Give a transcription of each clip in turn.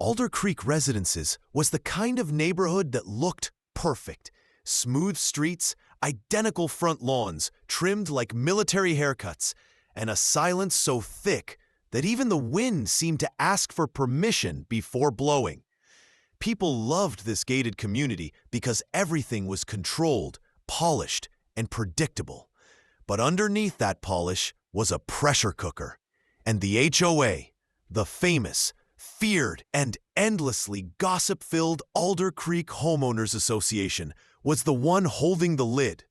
Alder Creek Residences was the kind of neighborhood that looked perfect. Smooth streets, identical front lawns, trimmed like military haircuts, and a silence so thick that even the wind seemed to ask for permission before blowing. People loved this gated community because everything was controlled, polished, and predictable. But underneath that polish was a pressure cooker. And the HOA, the famous, feared, and endlessly gossip-filled Alder Creek Homeowners Association, was the one holding the lid.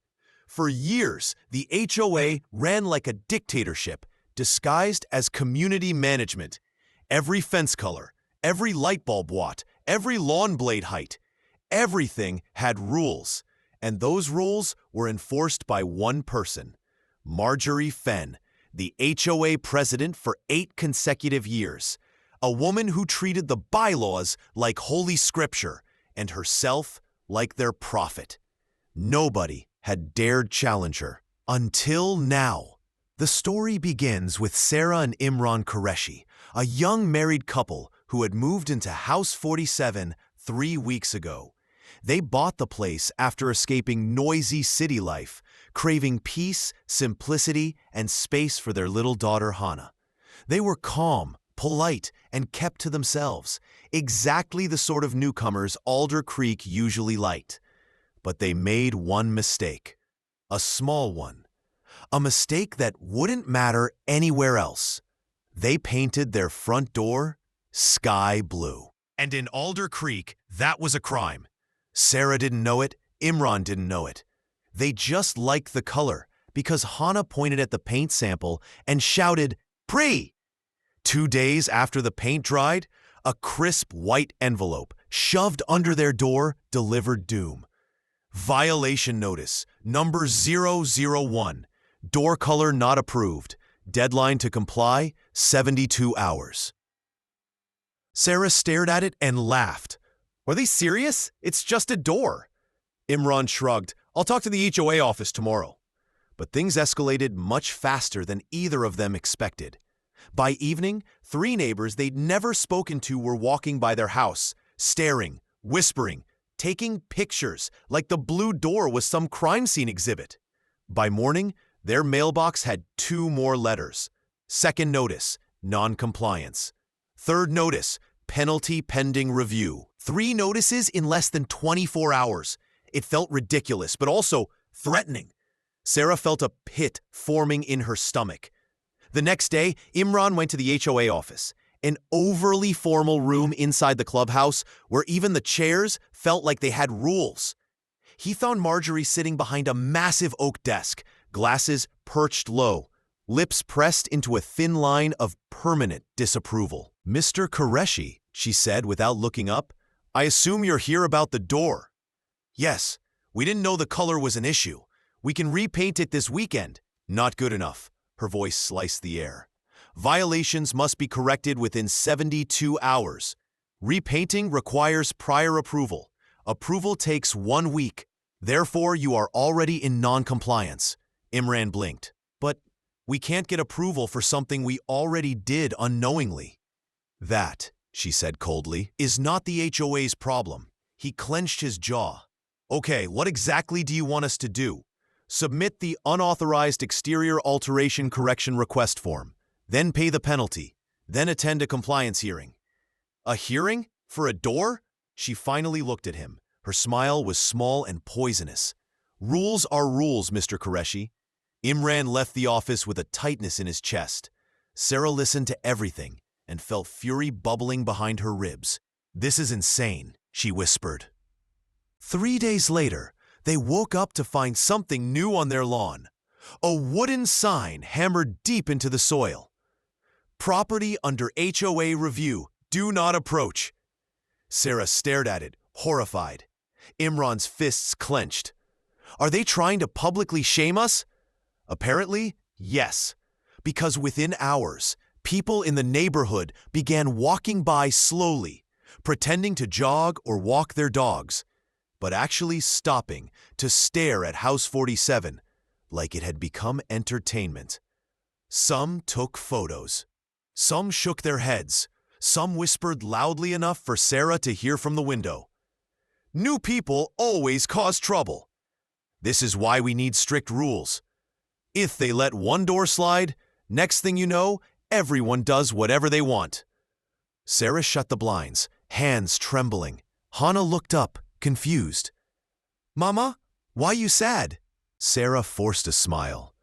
For years, the HOA ran like a dictatorship, disguised as community management. Every fence color, every light bulb watt, every lawn blade height, everything had rules. And those rules were enforced by one person, Marjorie Fenn, the HOA president for 8 consecutive years. A woman who treated the bylaws like holy scripture and herself like their prophet. Nobody had dared challenge her. Until now. The story begins with Sarah and Imran Qureshi, a young married couple who had moved into House 47 3 weeks ago. They bought the place after escaping noisy city life, craving peace, simplicity, and space for their little daughter Hannah. They were calm, polite, and kept to themselves, exactly the sort of newcomers Alder Creek usually liked. But they made one mistake, a small one, a mistake that wouldn't matter anywhere else. They painted their front door sky blue. And in Alder Creek, that was a crime. Sarah didn't know it, Imran didn't know it. They just liked the color because Hannah pointed at the paint sample and shouted, "Pre!" 2 days after the paint dried, a crisp white envelope shoved under their door delivered doom. Violation notice, number 001. Door color not approved. Deadline to comply, 72 hours. Sarah stared at it and laughed. Are they serious? It's just a door. Imran shrugged. I'll talk to the HOA office tomorrow. But things escalated much faster than either of them expected. By evening, 3 neighbors they'd never spoken to were walking by their house, staring, whispering, taking pictures like the blue door was some crime scene exhibit. By morning, their mailbox had 2 more letters. Second notice, non-compliance. Third notice, penalty pending review. 3 notices in less than 24 hours. It felt ridiculous, but also threatening. Sarah felt a pit forming in her stomach. The next day, Imran went to the HOA office, an overly formal room inside the clubhouse where even the chairs felt like they had rules. He found Marjorie sitting behind a massive oak desk, glasses perched low, lips pressed into a thin line of permanent disapproval. "Mr. Qureshi," she said without looking up, "I assume you're here about the door." "Yes, we didn't know the color was an issue. We can repaint it this weekend." "Not good enough." Her voice sliced the air. "Violations must be corrected within 72 hours. Repainting requires prior approval. Approval takes 1 week. Therefore, you are already in non-compliance." Imran blinked. "But we can't get approval for something we already did unknowingly." "That," she said coldly, "is not the HOA's problem." He clenched his jaw. "Okay, what exactly do you want us to do?" "Submit the unauthorized exterior alteration correction request form, then pay the penalty, then attend a compliance hearing." "A hearing? For a door?" She finally looked at him. Her smile was small and poisonous. "Rules are rules, Mr. Qureshi." Imran left the office with a tightness in his chest. Sarah listened to everything and felt fury bubbling behind her ribs. "This is insane," she whispered. 3 days later, they woke up to find something new on their lawn. A wooden sign hammered deep into the soil. "Property under HOA review. Do not approach." Sarah stared at it, horrified. Imran's fists clenched. "Are they trying to publicly shame us?" Apparently, yes. Because within hours, people in the neighborhood began walking by slowly, pretending to jog or walk their dogs, but actually stopping to stare at House 47 like it had become entertainment. Some took photos. Some shook their heads. Some whispered loudly enough for Sarah to hear from the window. New people always cause trouble. This is why we need strict rules. If they let one door slide, next thing you know, everyone does whatever they want. Sarah shut the blinds, hands trembling. Hannah looked up, confused. Mama, why you sad? Sarah forced a smile.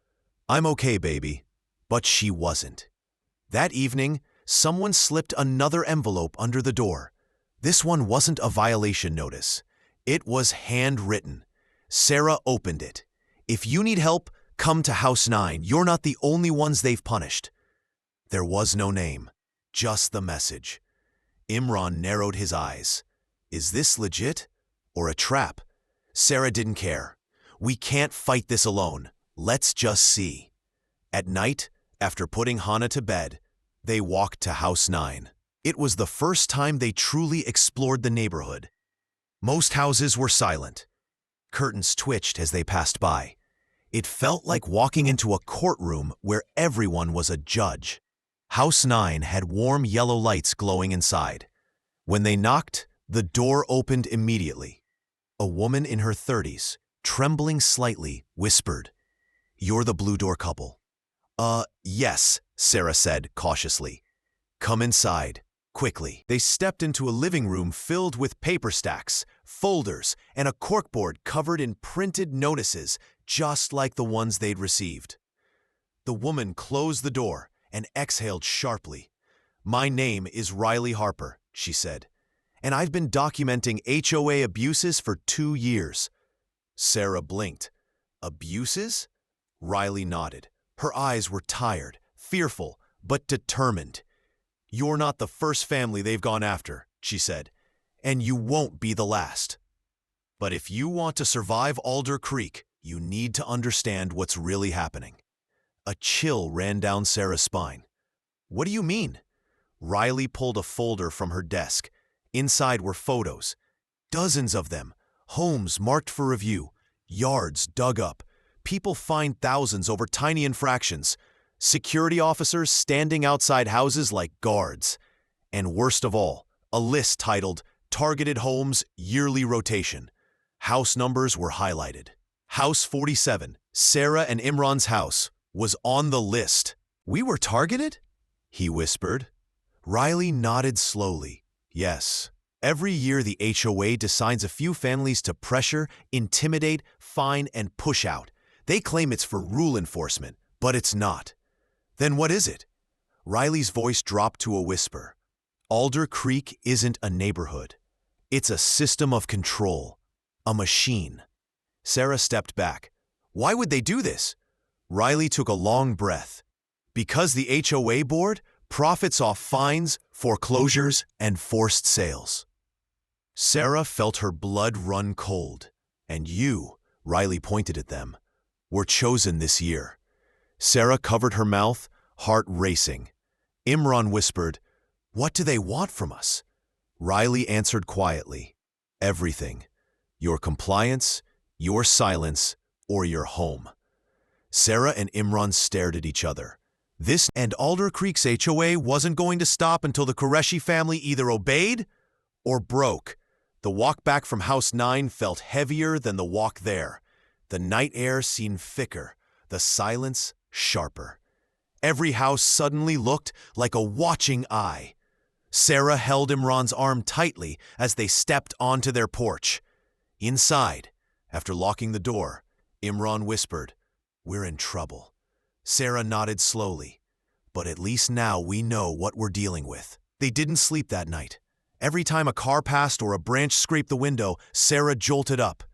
I'm okay, baby. But she wasn't. That evening, someone slipped another envelope under the door. This one wasn't a violation notice. It was handwritten. Sarah opened it. If you need help, come to House 9. You're not the only ones they've punished. There was no name, just the message. Imran narrowed his eyes. Is this legit or a trap? Sarah didn't care. We can't fight this alone. Let's just see. At night, after putting Hannah to bed, they walked to House 9. It was the first time they truly explored the neighborhood. Most houses were silent. Curtains twitched as they passed by. It felt like walking into a courtroom where everyone was a judge. House 9 had warm yellow lights glowing inside. When they knocked, the door opened immediately. A woman in her 30s, trembling slightly, whispered, "You're the blue door couple." Yes, Sarah said cautiously. "Come inside, quickly." They stepped into a living room filled with paper stacks, folders, and a corkboard covered in printed notices, just like the ones they'd received. The woman closed the door and exhaled sharply. "My name is Riley Harper," she said, "and I've been documenting HOA abuses for 2 years." Sarah blinked. "Abuses?" Riley nodded. Her eyes were tired, fearful, but determined. "You're not the first family they've gone after," she said, "and you won't be the last. But if you want to survive Alder Creek, you need to understand what's really happening." A chill ran down Sarah's spine. "What do you mean?" Riley pulled a folder from her desk. Inside were photos. Dozens of them. Homes marked for review. Yards dug up. People fined thousands over tiny infractions. Security officers standing outside houses like guards. And worst of all, a list titled Targeted Homes Yearly Rotation. House numbers were highlighted. House 47, Sarah and Imran's house, was on the list. "We were targeted?" he whispered. Riley nodded slowly. "Yes. Every year the HOA designs a few families to pressure, intimidate, fine, and push out. They claim it's for rule enforcement, but it's not." "Then what is it?" Riley's voice dropped to a whisper. "Alder Creek isn't a neighborhood. It's a system of control. A machine." Sarah stepped back. "Why would they do this?" Riley took a long breath. "Because the HOA board profits off fines, foreclosures, and forced sales." Sarah felt her blood run cold. "And you," Riley pointed at them, "were chosen this year." Sarah covered her mouth, heart racing. Imran whispered, "What do they want from us?" Riley answered quietly, "Everything. Your compliance, your silence, or your home." Sarah and Imran stared at each other. This and Alder Creek's HOA wasn't going to stop until the Qureshi family either obeyed or broke. The walk back from House 9 felt heavier than the walk there. The night air seemed thicker, the silence sharper. Every house suddenly looked like a watching eye. Sarah held Imran's arm tightly as they stepped onto their porch. Inside, after locking the door, Imran whispered, "We're in trouble." Sarah nodded slowly. "But at least now we know what we're dealing with." They didn't sleep that night. Every time a car passed or a branch scraped the window, Sarah jolted up.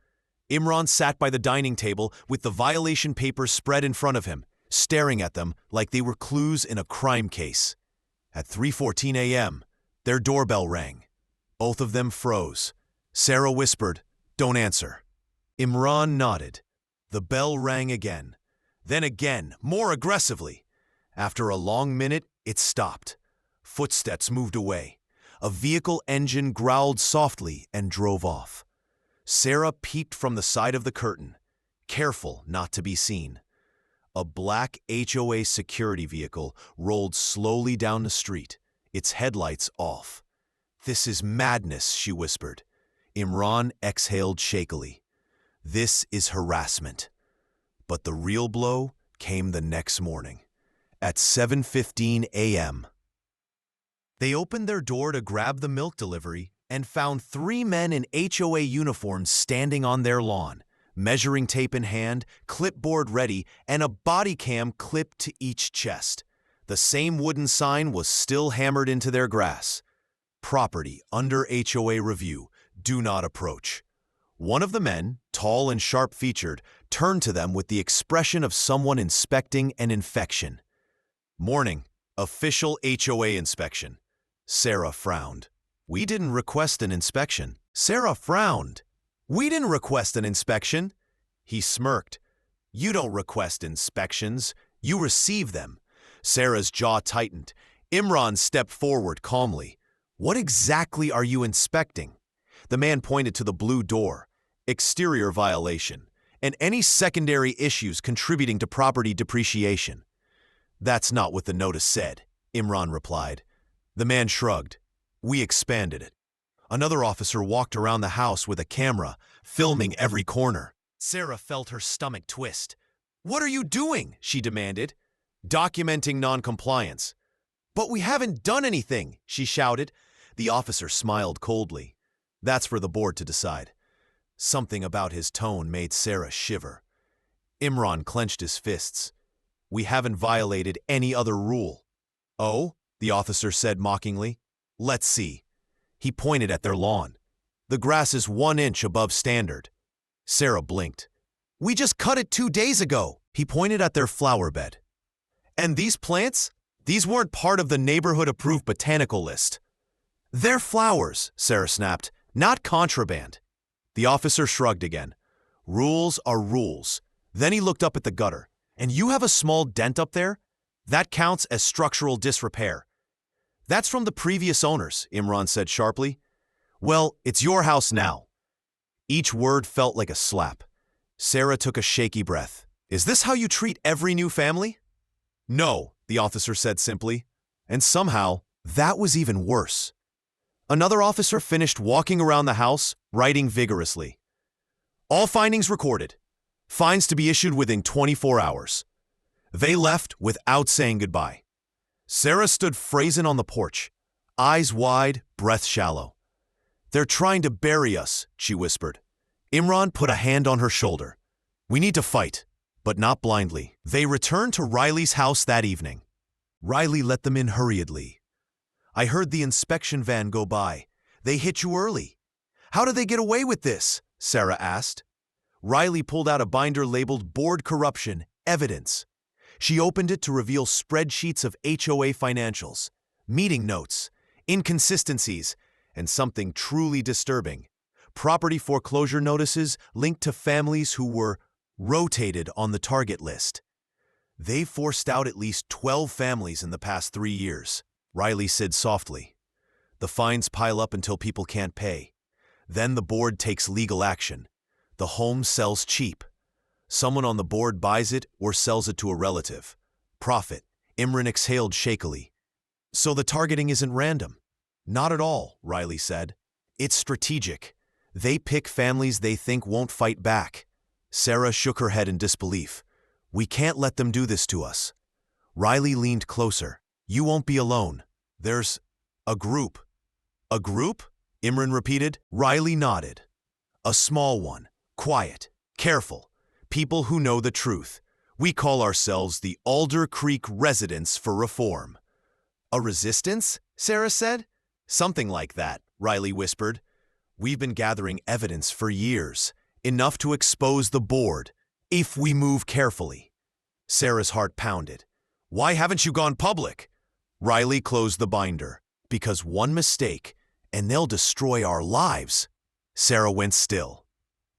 Imran sat by the dining table with the violation papers spread in front of him, staring at them like they were clues in a crime case. At 3:14 a.m., their doorbell rang. Both of them froze. Sarah whispered, "Don't answer." Imran nodded. The bell rang again. Then again, more aggressively. After a long minute, it stopped. Footsteps moved away. A vehicle engine growled softly and drove off. Sarah peeped from the side of the curtain, careful not to be seen. A black HOA security vehicle rolled slowly down the street. its headlights off. "This is madness," she whispered. Imran exhaled shakily. "This is harassment." But the real blow came the next morning, at 7:15 a.m. They opened their door to grab the milk delivery and found 3 men in HOA uniforms standing on their lawn, measuring tape in hand, clipboard ready, and a body cam clipped to each chest. The same wooden sign was still hammered into their grass. "Property under HOA review. Do not approach." One of the men, tall and sharp-featured, turned to them with the expression of someone inspecting an infection. "Morning. Official HOA inspection." Sarah frowned. "We didn't request an inspection." Sarah frowned. "We didn't request an inspection." He smirked. "You don't request inspections. You receive them." Sarah's jaw tightened. Imran stepped forward calmly. "What exactly are you inspecting?" The man pointed to the blue door. "Exterior violation, and any secondary issues contributing to property depreciation." "That's not what the notice said," Imran replied. The man shrugged. "We expanded it." Another officer walked around the house with a camera, filming every corner. Sarah felt her stomach twist. "What are you doing?" she demanded. "Documenting noncompliance." "But we haven't done anything," she shouted. The officer smiled coldly. "That's for the board to decide." Something about his tone made Sarah shiver. Imran clenched his fists. "We haven't violated any other rule." "Oh?" the officer said mockingly. "Let's see." He pointed at their lawn. "The grass is 1 inch above standard." Sarah blinked. "We just cut it 2 days ago." He pointed at their flower bed. "And these plants? These weren't part of the neighborhood-approved botanical list." "They're flowers," Sarah snapped, "not contraband." The officer shrugged again. "Rules are rules." Then he looked up at the gutter. "And you have a small dent up there? That counts as structural disrepair." "That's from the previous owners," Imran said sharply. "Well, it's your house now." Each word felt like a slap. Sarah took a shaky breath. "Is this how you treat every new family?" "No," the officer said simply. And somehow, that was even worse. Another officer finished walking around the house, writing vigorously. "All findings recorded. Fines to be issued within 24 hours." They left without saying goodbye. Sarah stood frozen on the porch, eyes wide, breath shallow. "They're trying to bury us," she whispered. Imran put a hand on her shoulder. "We need to fight, but not blindly." They returned to Riley's house that evening. Riley let them in hurriedly. "I heard the inspection van go by. They hit you early." "How did they get away with this?" Sarah asked. Riley pulled out a binder labeled Board Corruption Evidence. She opened it to reveal spreadsheets of HOA financials, meeting notes, inconsistencies, and something truly disturbing: property foreclosure notices linked to families who were rotated on the target list. "They forced out at least 12 families in the past 3 years," Riley said softly. "The fines pile up until people can't pay. Then the board takes legal action. The home sells cheap. Someone on the board buys it or sells it to a relative. Profit." Imran exhaled shakily. "So the targeting isn't random?" "Not at all," Riley said. "It's strategic. They pick families they think won't fight back." Sarah shook her head in disbelief. "We can't let them do this to us." Riley leaned closer. "You won't be alone. There's a group." "A group?" Imran repeated. Riley nodded. "A small one. Quiet. Careful. People who know the truth. We call ourselves the Alder Creek Residents for Reform." "A resistance?" Sarah said. "Something like that," Riley whispered. "We've been gathering evidence for years, enough to expose the board, if we move carefully." Sarah's heart pounded. "Why haven't you gone public?" Riley closed the binder. "Because one mistake, and they'll destroy our lives." Sarah went still.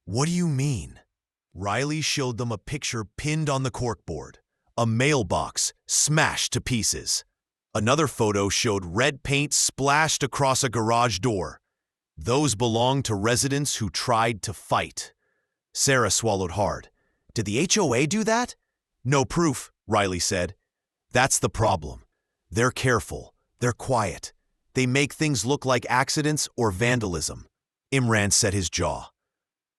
"What do you mean?" Riley showed them a picture pinned on the corkboard, a mailbox smashed to pieces. Another photo showed red paint splashed across a garage door. Those belonged to residents who tried to fight. Sarah swallowed hard. "Did the HOA do that?" "No proof," Riley said. "That's the problem. They're careful. They're quiet. They make things look like accidents or vandalism. Imran set his jaw.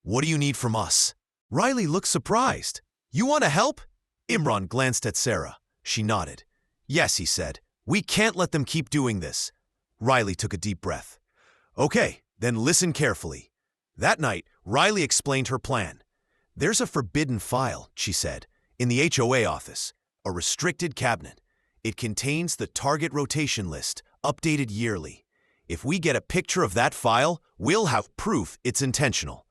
What do you need from us? Riley looked surprised. You want to help? Imran glanced at Sarah. She nodded. Yes, he said. We can't let them keep doing this. Riley took a deep breath. Okay, then listen carefully. That night, Riley explained her plan. There's a forbidden file, she said, in the HOA office, a restricted cabinet. It contains the target rotation list, updated yearly. If we get a picture of that file, we'll have proof it's intentional.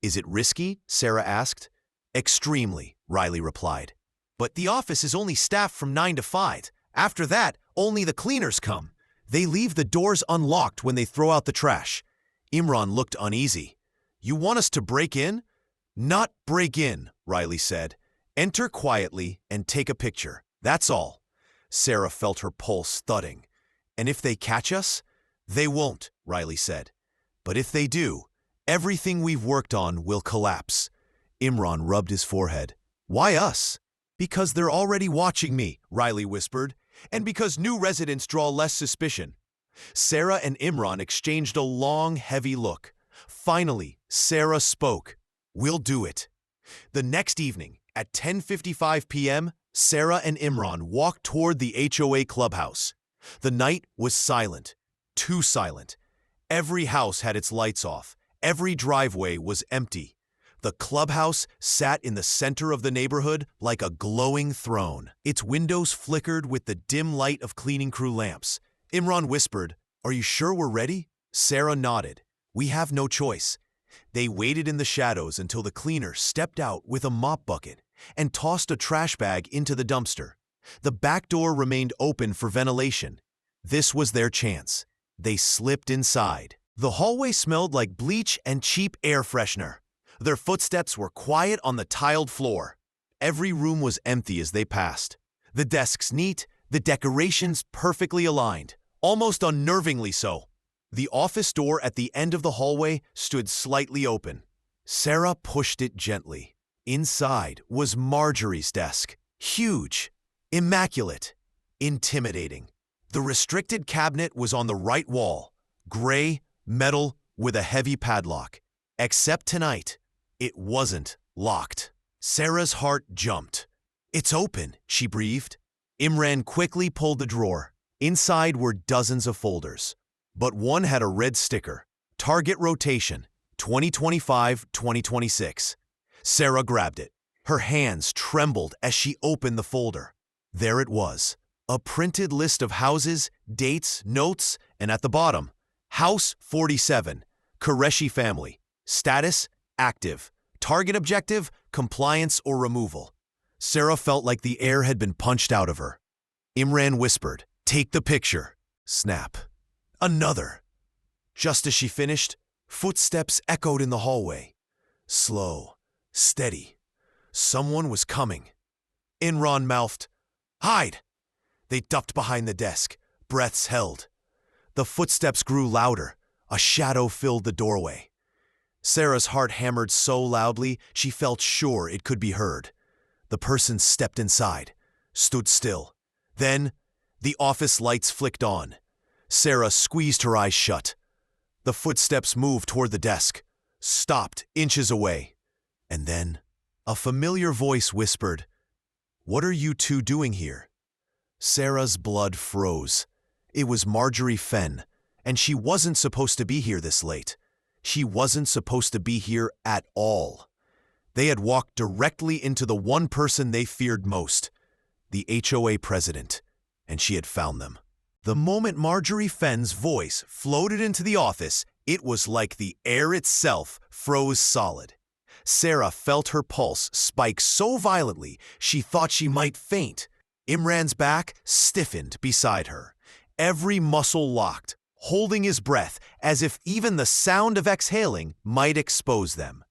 Is it risky? Sarah asked. Extremely, Riley replied. But the office is only staffed from 9 to 5. After that, only the cleaners come. They leave the doors unlocked when they throw out the trash. Imran looked uneasy. You want us to break in? Not break in, Riley said. Enter quietly and take a picture. That's all. Sarah felt her pulse thudding. And if they catch us? They won't, Riley said. But if they do, everything we've worked on will collapse. Imran rubbed his forehead. Why us? Because they're already watching me, Riley whispered, and because new residents draw less suspicion. Sarah and Imran exchanged a long, heavy look. Finally, Sarah spoke. We'll do it. The next evening, at 10:55 p.m., Sarah and Imran walked toward the HOA clubhouse. The night was silent, too silent. Every house had its lights off. Every driveway was empty. The clubhouse sat in the center of the neighborhood like a glowing throne. Its windows flickered with the dim light of cleaning crew lamps. Imran whispered, Are you sure we're ready? Sarah nodded. We have no choice. They waited in the shadows until the cleaner stepped out with a mop bucket and tossed a trash bag into the dumpster. The back door remained open for ventilation. This was their chance. They slipped inside. The hallway smelled like bleach and cheap air freshener. Their footsteps were quiet on the tiled floor. Every room was empty as they passed. The desks neat, the decorations perfectly aligned, almost unnervingly so. The office door at the end of the hallway stood slightly open. Sarah pushed it gently. Inside was Marjorie's desk. Huge, immaculate, intimidating. The restricted cabinet was on the right wall, gray, metal, with a heavy padlock. Except tonight, it wasn't locked. Sarah's heart jumped. It's open, she breathed. Imran quickly pulled the drawer. Inside were dozens of folders, but one had a red sticker, Target Rotation, 2025-2026. Sarah grabbed it. Her hands trembled as she opened the folder. There it was, a printed list of houses, dates, notes, and at the bottom, House 47, Qureshi family. Status, active. Target objective, compliance or removal. Sarah felt like the air had been punched out of her. Imran whispered, Take the picture. Snap. Another. Just as she finished, footsteps echoed in the hallway. Slow, steady. Someone was coming. Imran mouthed, Hide! They ducked behind the desk, breaths held. The footsteps grew louder. A shadow filled the doorway. Sarah's heart hammered so loudly she felt sure it could be heard. The person stepped inside, stood still. Then, the office lights flicked on. Sarah squeezed her eyes shut. The footsteps moved toward the desk, stopped inches away. And then, a familiar voice whispered, What are you two doing here? Sarah's blood froze. It was Marjorie Fenn, and she wasn't supposed to be here this late. She wasn't supposed to be here at all. They had walked directly into the one person they feared most, the HOA president, and she had found them. The moment Marjorie Fenn's voice floated into the office, it was like the air itself froze solid. Sarah felt her pulse spike so violently she thought she might faint. Imran's back stiffened beside her, every muscle locked, holding his breath as if even the sound of exhaling might expose them.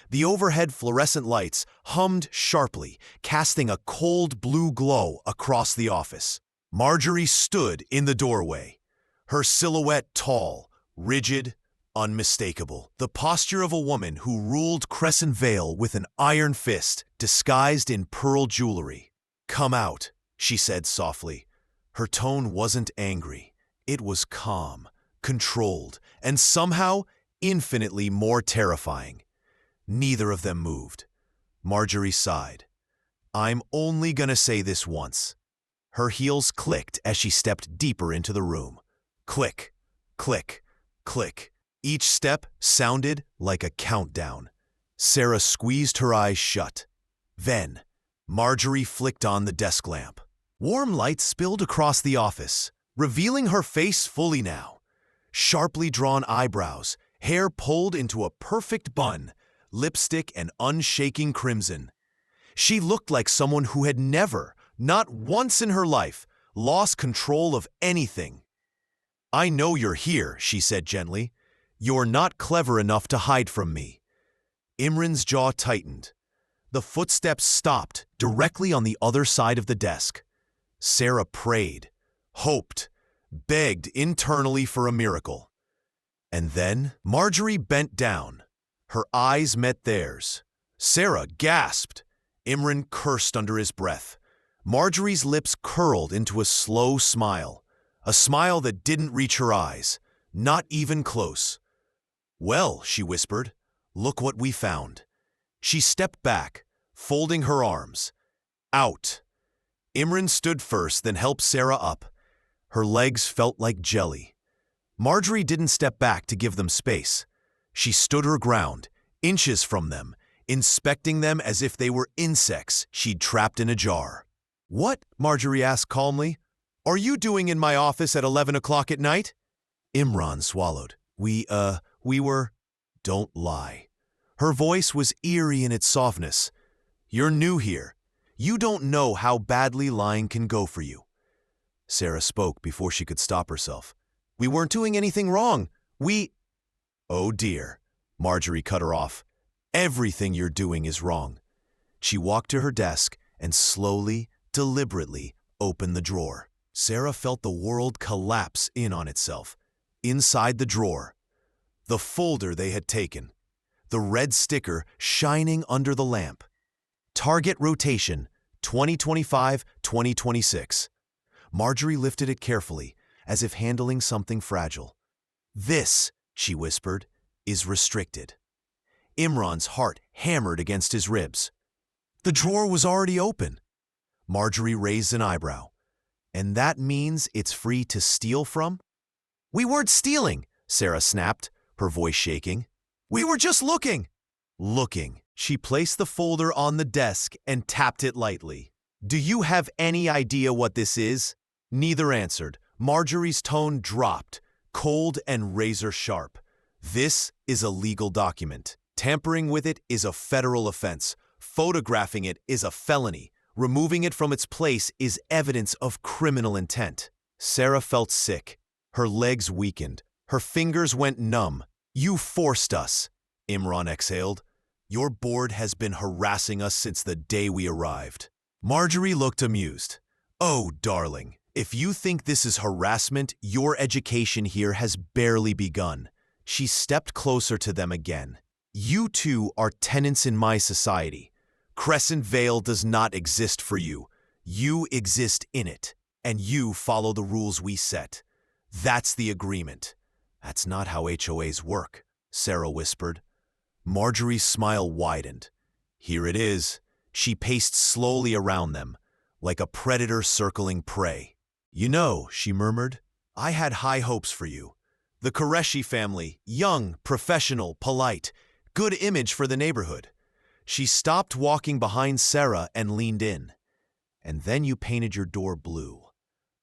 The overhead fluorescent lights hummed sharply, casting a cold blue glow across the office. Marjorie stood in the doorway, her silhouette tall, rigid, unmistakable. The posture of a woman who ruled Crescent Vale with an iron fist disguised in pearl jewelry. Come out, she said softly. Her tone wasn't angry. It was calm, controlled, and somehow infinitely more terrifying. Neither of them moved. Marjorie sighed. I'm only gonna say this once. Her heels clicked as she stepped deeper into the room. Click, click, click. Each step sounded like a countdown. Sarah squeezed her eyes shut. Then, Marjorie flicked on the desk lamp. Warm light spilled across the office, revealing her face fully now. Sharply drawn eyebrows, hair pulled into a perfect bun, lipstick an unshaking crimson. She looked like someone who had never, not once in her life, lost control of anything. I know you're here, she said gently. You're not clever enough to hide from me. Imran's jaw tightened. The footsteps stopped directly on the other side of the desk. Sarah prayed, hoped, begged internally for a miracle. And then Marjorie bent down. Her eyes met theirs. Sarah gasped. Imran cursed under his breath. Marjorie's lips curled into a slow smile, a smile that didn't reach her eyes, not even close. Well, she whispered, look what we found. She stepped back, folding her arms. Out. Imran stood first, then helped Sarah up. Her legs felt like jelly. Marjorie didn't step back to give them space. She stood her ground, inches from them, inspecting them as if they were insects she'd trapped in a jar. What? Marjorie asked calmly. Are you doing in my office at 11 o'clock at night? Imran swallowed. We were... Don't lie. Her voice was eerie in its softness. You're new here. You don't know how badly lying can go for you. Sarah spoke before she could stop herself. We weren't doing anything wrong. Oh dear. Marjorie cut her off. Everything you're doing is wrong. She walked to her desk and slowly, deliberately opened the drawer. Sarah felt the world collapse in on itself. Inside the drawer, the folder they had taken, the red sticker shining under the lamp. Target rotation, 2025-2026. Marjorie lifted it carefully, as if handling something fragile. This, she whispered, is restricted. Imran's heart hammered against his ribs. The drawer was already open. Marjorie raised an eyebrow. And that means it's free to steal from? We weren't stealing, Sarah snapped, her voice shaking. We were just looking. Looking. She placed the folder on the desk and tapped it lightly. Do you have any idea what this is? Neither answered. Marjorie's tone dropped, cold and razor sharp. This is a legal document. Tampering with it is a federal offense. Photographing it is a felony. Removing it from its place is evidence of criminal intent. Sarah felt sick. Her legs weakened. Her fingers went numb. You forced us, Imran exhaled. Your board has been harassing us since the day we arrived. Marjorie looked amused. Oh, darling, if you think this is harassment, your education here has barely begun. She stepped closer to them again. You two are tenants in my society. Crescent Vale does not exist for you. You exist in it, and you follow the rules we set. That's the agreement. That's not how HOAs work, Sarah whispered. Marjorie's smile widened. Here it is. She paced slowly around them, like a predator circling prey. You know, she murmured, I had high hopes for you. The Qureshi family, young, professional, polite, good image for the neighborhood. She stopped walking behind Sarah and leaned in. And then you painted your door blue.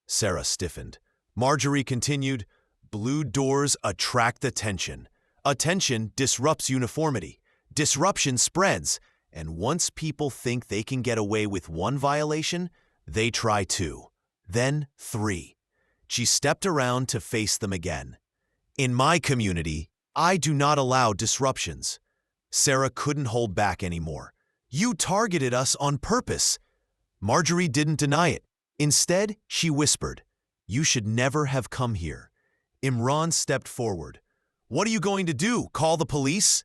Sarah stiffened. Marjorie continued, blue doors attract attention. Attention disrupts uniformity. Disruption spreads. And once people think they can get away with one violation, they try two. Then 3. She stepped around to face them again. In my community, I do not allow disruptions. Sarah couldn't hold back anymore. You targeted us on purpose. Marjorie didn't deny it. Instead, she whispered, you should never have come here. Imran stepped forward. What are you going to do, call the police?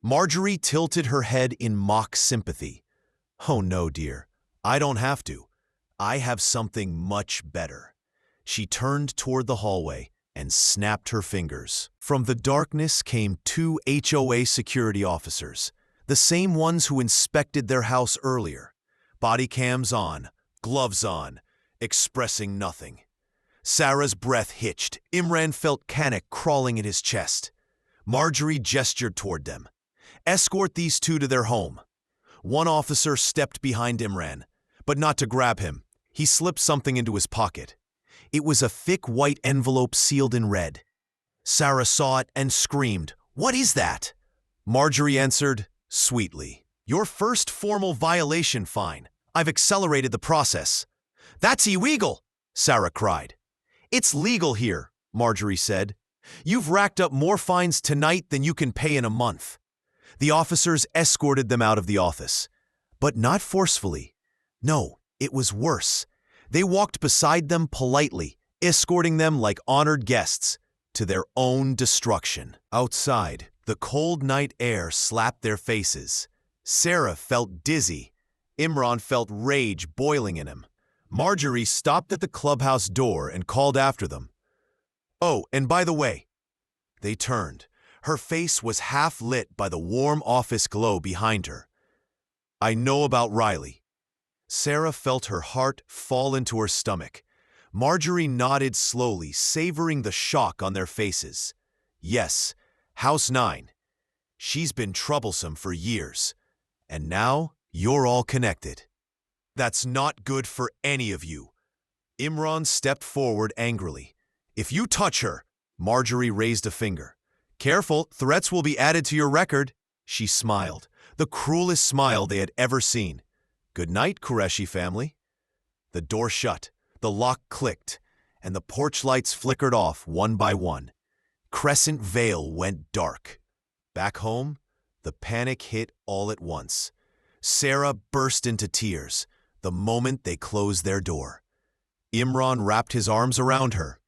Marjorie tilted her head in mock sympathy. Oh no, dear. I don't have to. I have something much better. She turned toward the hallway and snapped her fingers. From the darkness came two HOA security officers, the same ones who inspected their house earlier. Body cams on, gloves on, expressing nothing. Sarah's breath hitched. Imran felt panic crawling in his chest. Marjorie gestured toward them. "Escort these two to their home." One officer stepped behind Imran, but not to grab him. He slipped something into his pocket. It was a thick white envelope sealed in red. Sarah saw it and screamed, "What is that?" Marjorie answered sweetly, "Your first formal violation fine. I've accelerated the process." "That's illegal," Sarah cried. "It's legal here," Marjorie said. "You've racked up more fines tonight than you can pay in a month." The officers escorted them out of the office, but not forcefully. No, it was worse. They walked beside them politely, escorting them like honored guests to their own destruction. Outside, the cold night air slapped their faces. Sarah felt dizzy. Imran felt rage boiling in him. Marjorie stopped at the clubhouse door and called after them. "Oh, and by the way," they turned. Her face was half lit by the warm office glow behind her. "I know about Riley." Sarah felt her heart fall into her stomach. Marjorie nodded slowly, savoring the shock on their faces. "Yes, House 9. She's been troublesome for years. And now you're all connected. That's not good for any of you." Imran stepped forward angrily. "If you touch her," Marjorie raised a finger. "Careful, threats will be added to your record." She smiled, the cruelest smile they had ever seen. "Good night, Qureshi family." The door shut, the lock clicked, and the porch lights flickered off one by one. Crescent Vale went dark. Back home, the panic hit all at once. Sarah burst into tears the moment they closed their door. Imran wrapped his arms around her.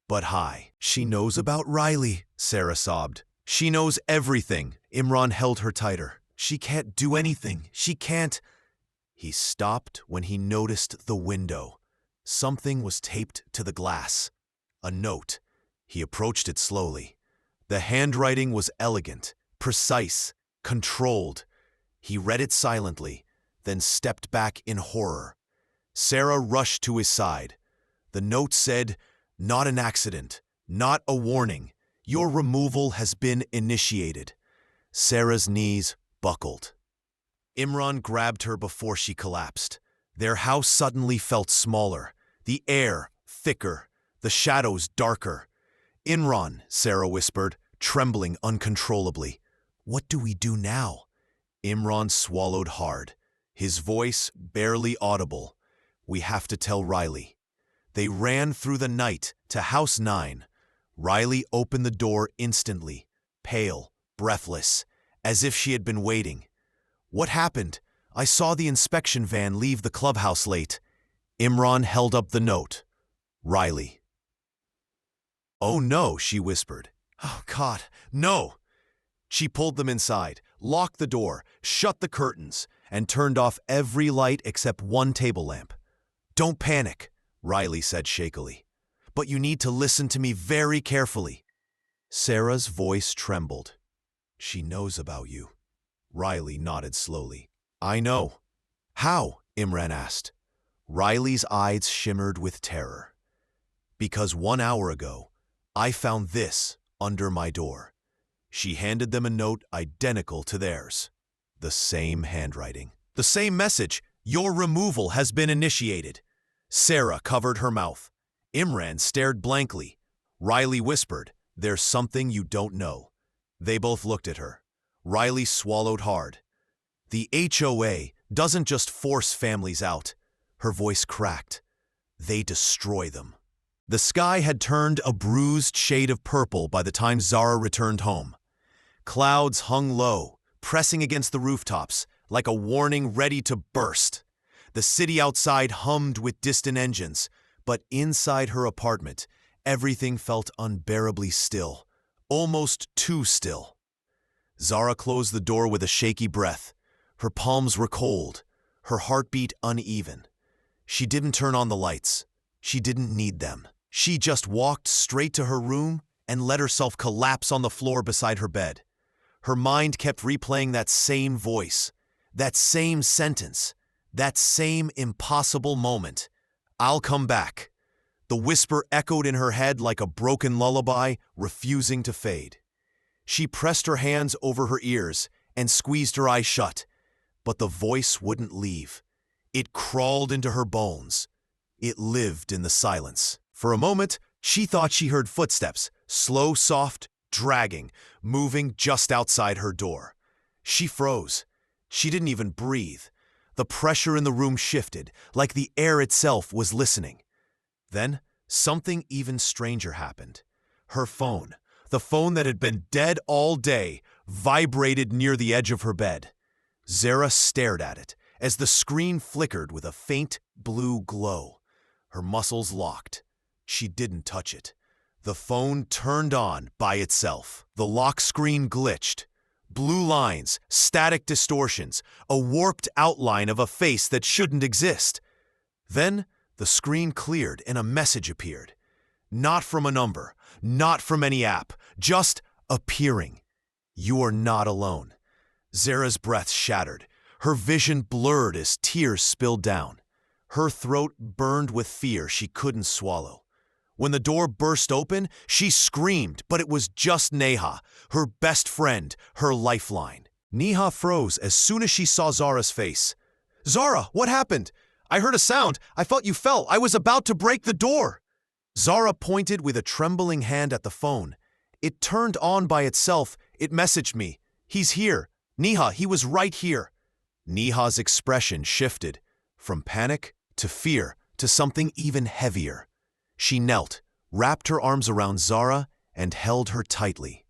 "But hi, she knows about Riley," Sarah sobbed. "She knows everything." Imran held her tighter. "She can't do anything. She can't." He stopped when he noticed the window. Something was taped to the glass. A note. He approached it slowly. The handwriting was elegant, precise, controlled. He read it silently, then stepped back in horror. Sarah rushed to his side. The note said, "Not an accident, not a warning. Your removal has been initiated." Sarah's knees buckled. Imran grabbed her before she collapsed. Their house suddenly felt smaller, the air thicker, the shadows darker. "Imran," Sarah whispered, trembling uncontrollably. "What do we do now?" Imran swallowed hard, his voice barely audible. "We have to tell Riley." They ran through the night to House 9. Riley opened the door instantly, pale, breathless, as if she had been waiting. "What happened? I saw the inspection van leave the clubhouse late." Imran held up the note. "Riley." "Oh no," she whispered. "Oh God, no." She pulled them inside, locked the door, shut the curtains, and turned off every light except one table lamp. "Don't panic," Riley said shakily. "But you need to listen to me very carefully." Sarah's voice trembled. "She knows about you." Riley nodded slowly. "I know." "How?" Imran asked. Riley's eyes shimmered with terror. "Because 1 hour ago, I found this under my door." She handed them a note identical to theirs. The same handwriting. The same message. "Your removal has been initiated." Sarah covered her mouth. Imran stared blankly. Riley whispered, "There's something you don't know." They both looked at her. Riley swallowed hard. "The HOA doesn't just force families out." Her voice cracked. "They destroy them." The sky had turned a bruised shade of purple by the time Zara returned home. Clouds hung low, pressing against the rooftops, like a warning ready to burst. The city outside hummed with distant engines, but inside her apartment, everything felt unbearably still, almost too still. Zara closed the door with a shaky breath. Her palms were cold, her heartbeat uneven. She didn't turn on the lights. She didn't need them. She just walked straight to her room and let herself collapse on the floor beside her bed. Her mind kept replaying that same voice, that same sentence, that same impossible moment. "I'll come back." The whisper echoed in her head like a broken lullaby, refusing to fade. She pressed her hands over her ears and squeezed her eyes shut, but the voice wouldn't leave. It crawled into her bones. It lived in the silence. For a moment, she thought she heard footsteps, slow, soft, dragging, moving just outside her door. She froze. She didn't even breathe. The pressure in the room shifted, like the air itself was listening. Then, something even stranger happened. Her phone, the phone that had been dead all day, vibrated near the edge of her bed. Zara stared at it as the screen flickered with a faint blue glow. Her muscles locked. She didn't touch it. The phone turned on by itself. The lock screen glitched. Blue lines, static distortions, a warped outline of a face that shouldn't exist. Then, the screen cleared and a message appeared. Not from a number, not from any app, just appearing. "You are not alone." Zara's breath shattered. Her vision blurred as tears spilled down. Her throat burned with fear she couldn't swallow. When the door burst open, she screamed, but it was just Neha, her best friend, her lifeline. Neha froze as soon as she saw Zara's face. "Zara, what happened? I heard a sound. I thought you fell. I was about to break the door." Zara pointed with a trembling hand at the phone. "It turned on by itself. It messaged me. He's here. Neha, he was right here." Neha's expression shifted from panic to fear to something even heavier. She knelt, wrapped her arms around Zara, and held her tightly.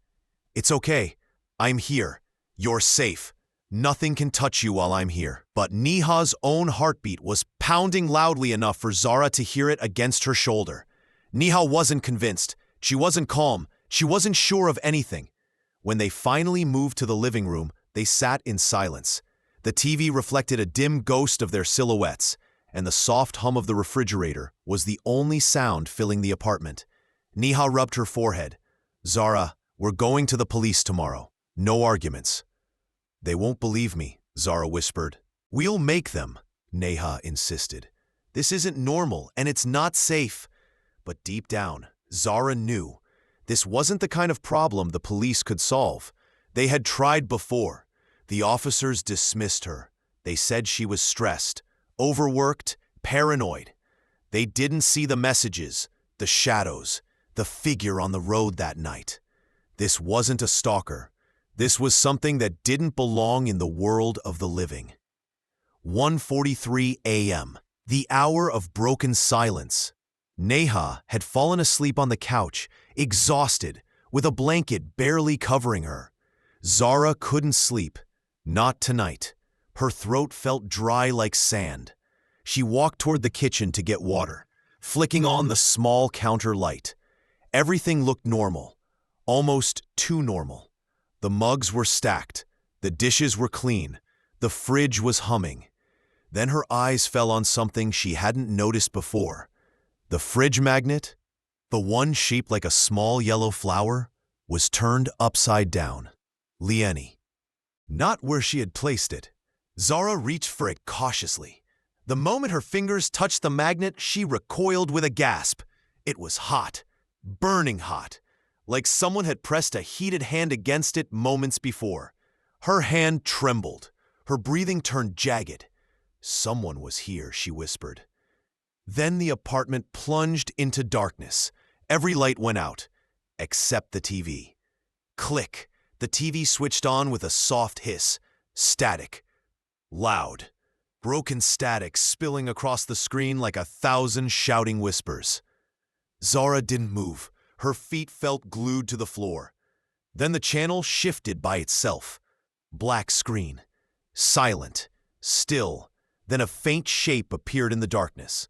"It's okay. I'm here. You're safe. Nothing can touch you while I'm here." But Neha's own heartbeat was pounding loudly enough for Zara to hear it against her shoulder. Neha wasn't convinced. She wasn't calm. She wasn't sure of anything. When they finally moved to the living room, they sat in silence. The TV reflected a dim ghost of their silhouettes, and the soft hum of the refrigerator was the only sound filling the apartment. Neha rubbed her forehead. "Zara, we're going to the police tomorrow. No arguments." "They won't believe me," Zara whispered. "We'll make them," Neha insisted. "This isn't normal, and it's not safe." But deep down, Zara knew this wasn't the kind of problem the police could solve. They had tried before. The officers dismissed her. They said she was stressed, overworked, paranoid. They didn't see the messages, the shadows, the figure on the road that night. This wasn't a stalker. This was something that didn't belong in the world of the living. 1:43 a.m., the hour of broken silence. Neha had fallen asleep on the couch, exhausted, with a blanket barely covering her. Zara couldn't sleep. Not tonight. Her throat felt dry like sand. She walked toward the kitchen to get water, flicking on the small counter light. Everything looked normal, almost too normal. The mugs were stacked, the dishes were clean, the fridge was humming. Then her eyes fell on something she hadn't noticed before. The fridge magnet, the one shaped like a small yellow flower, was turned upside down. Lieni. Not where she had placed it. Zara reached for it cautiously. The moment her fingers touched the magnet, she recoiled with a gasp. It was hot, burning hot, like someone had pressed a heated hand against it moments before. Her hand trembled. Her breathing turned jagged. "Someone was here," she whispered. Then the apartment plunged into darkness. Every light went out, except the TV. Click. The TV switched on with a soft hiss. Static. Loud. Broken static spilling across the screen like 1,000 shouting whispers. Zara didn't move. Her feet felt glued to the floor. Then the channel shifted by itself. Black screen. Silent. Still. Then a faint shape appeared in the darkness.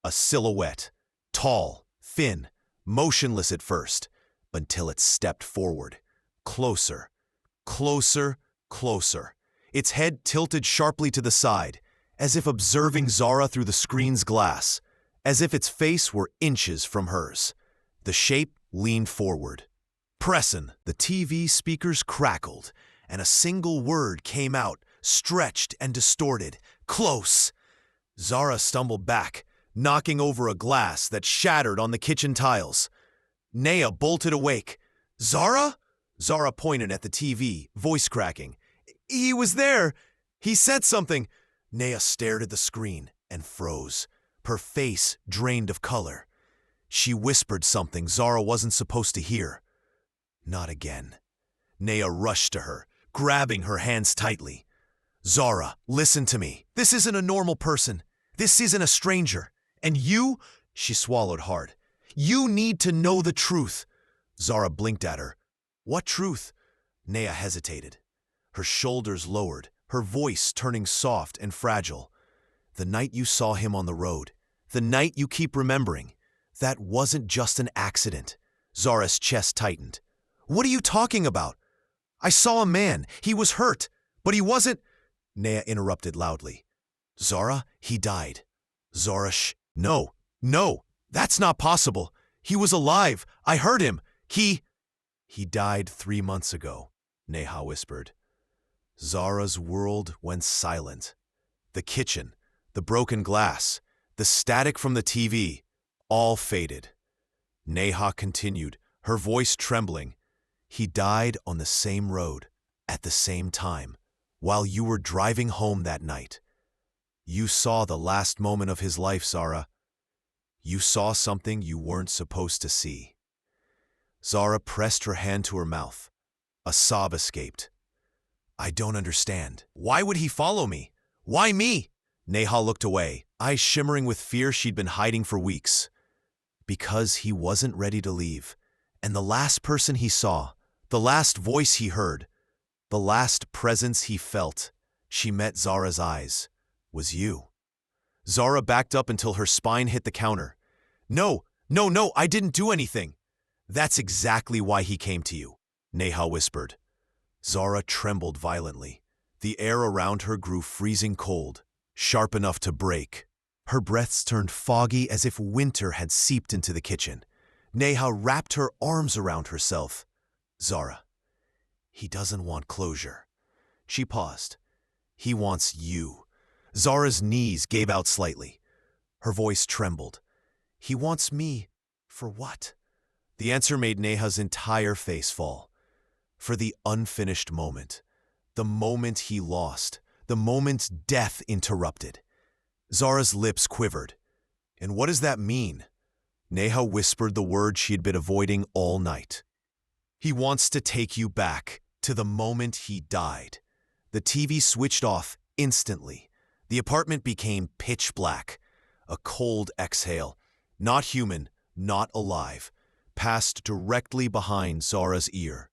A silhouette. Tall. Thin. Motionless at first. Until it stepped forward. Closer. Closer. Closer. Its head tilted sharply to the side, as if observing Zara through the screen's glass. as if its face were inches from hers. The shape leaned forward. "Pressin'." The TV speakers crackled, and a single word came out, stretched and distorted. "Close." Zara stumbled back, knocking over a glass that shattered on the kitchen tiles. Naya bolted awake. "Zara?" Zara pointed at the TV, voice cracking. "He was there. He said something." Naya stared at the screen and froze, her face drained of color. She whispered something Zara wasn't supposed to hear. "Not again." Naya rushed to her, grabbing her hands tightly. "Zara, listen to me. This isn't a normal person. This isn't a stranger. And you," she swallowed hard, "you need to know the truth." Zara blinked at her. "What truth?" Naya hesitated. Her shoulders lowered, her voice turning soft and fragile. "The night you saw him on the road, the night you keep remembering, that wasn't just an accident." Zara's chest tightened. "What are you talking about? I saw a man. He was hurt, but he wasn't—" Naya interrupted loudly. "Zara, he died." Zara, shh. No, that's not possible. He was alive. I heard him. He died 3 months ago," Neha whispered. Zara's world went silent. The kitchen, the broken glass, the static from the TV, all faded. Neha continued, her voice trembling. "He died on the same road, at the same time, while you were driving home that night. You saw the last moment of his life, Zara. You saw something you weren't supposed to see." Zara pressed her hand to her mouth. A sob escaped. "I don't understand. Why would he follow me? Why me?" Neha looked away, eyes shimmering with fear she'd been hiding for weeks. "Because he wasn't ready to leave. And the last person he saw, the last voice he heard, the last presence he felt," she met Zara's eyes, "was you." Zara backed up until her spine hit the counter. No, I didn't do anything." "That's exactly why he came to you," Neha whispered. Zara trembled violently. The air around her grew freezing cold, sharp enough to break. Her breaths turned foggy as if winter had seeped into the kitchen. Neha wrapped her arms around herself. "Zara, he doesn't want closure." She paused. "He wants you." Zara's knees gave out slightly. Her voice trembled. "He wants me for what?" The answer made Neha's entire face fall. For the unfinished moment. The moment he lost. The moment death interrupted. Zara's lips quivered. "And what does that mean?" Neha whispered the word she had been avoiding all night. "He wants to take you back to the moment he died." The TV switched off instantly. The apartment became pitch black. A cold exhale, not human, not alive, passed directly behind Zara's ear.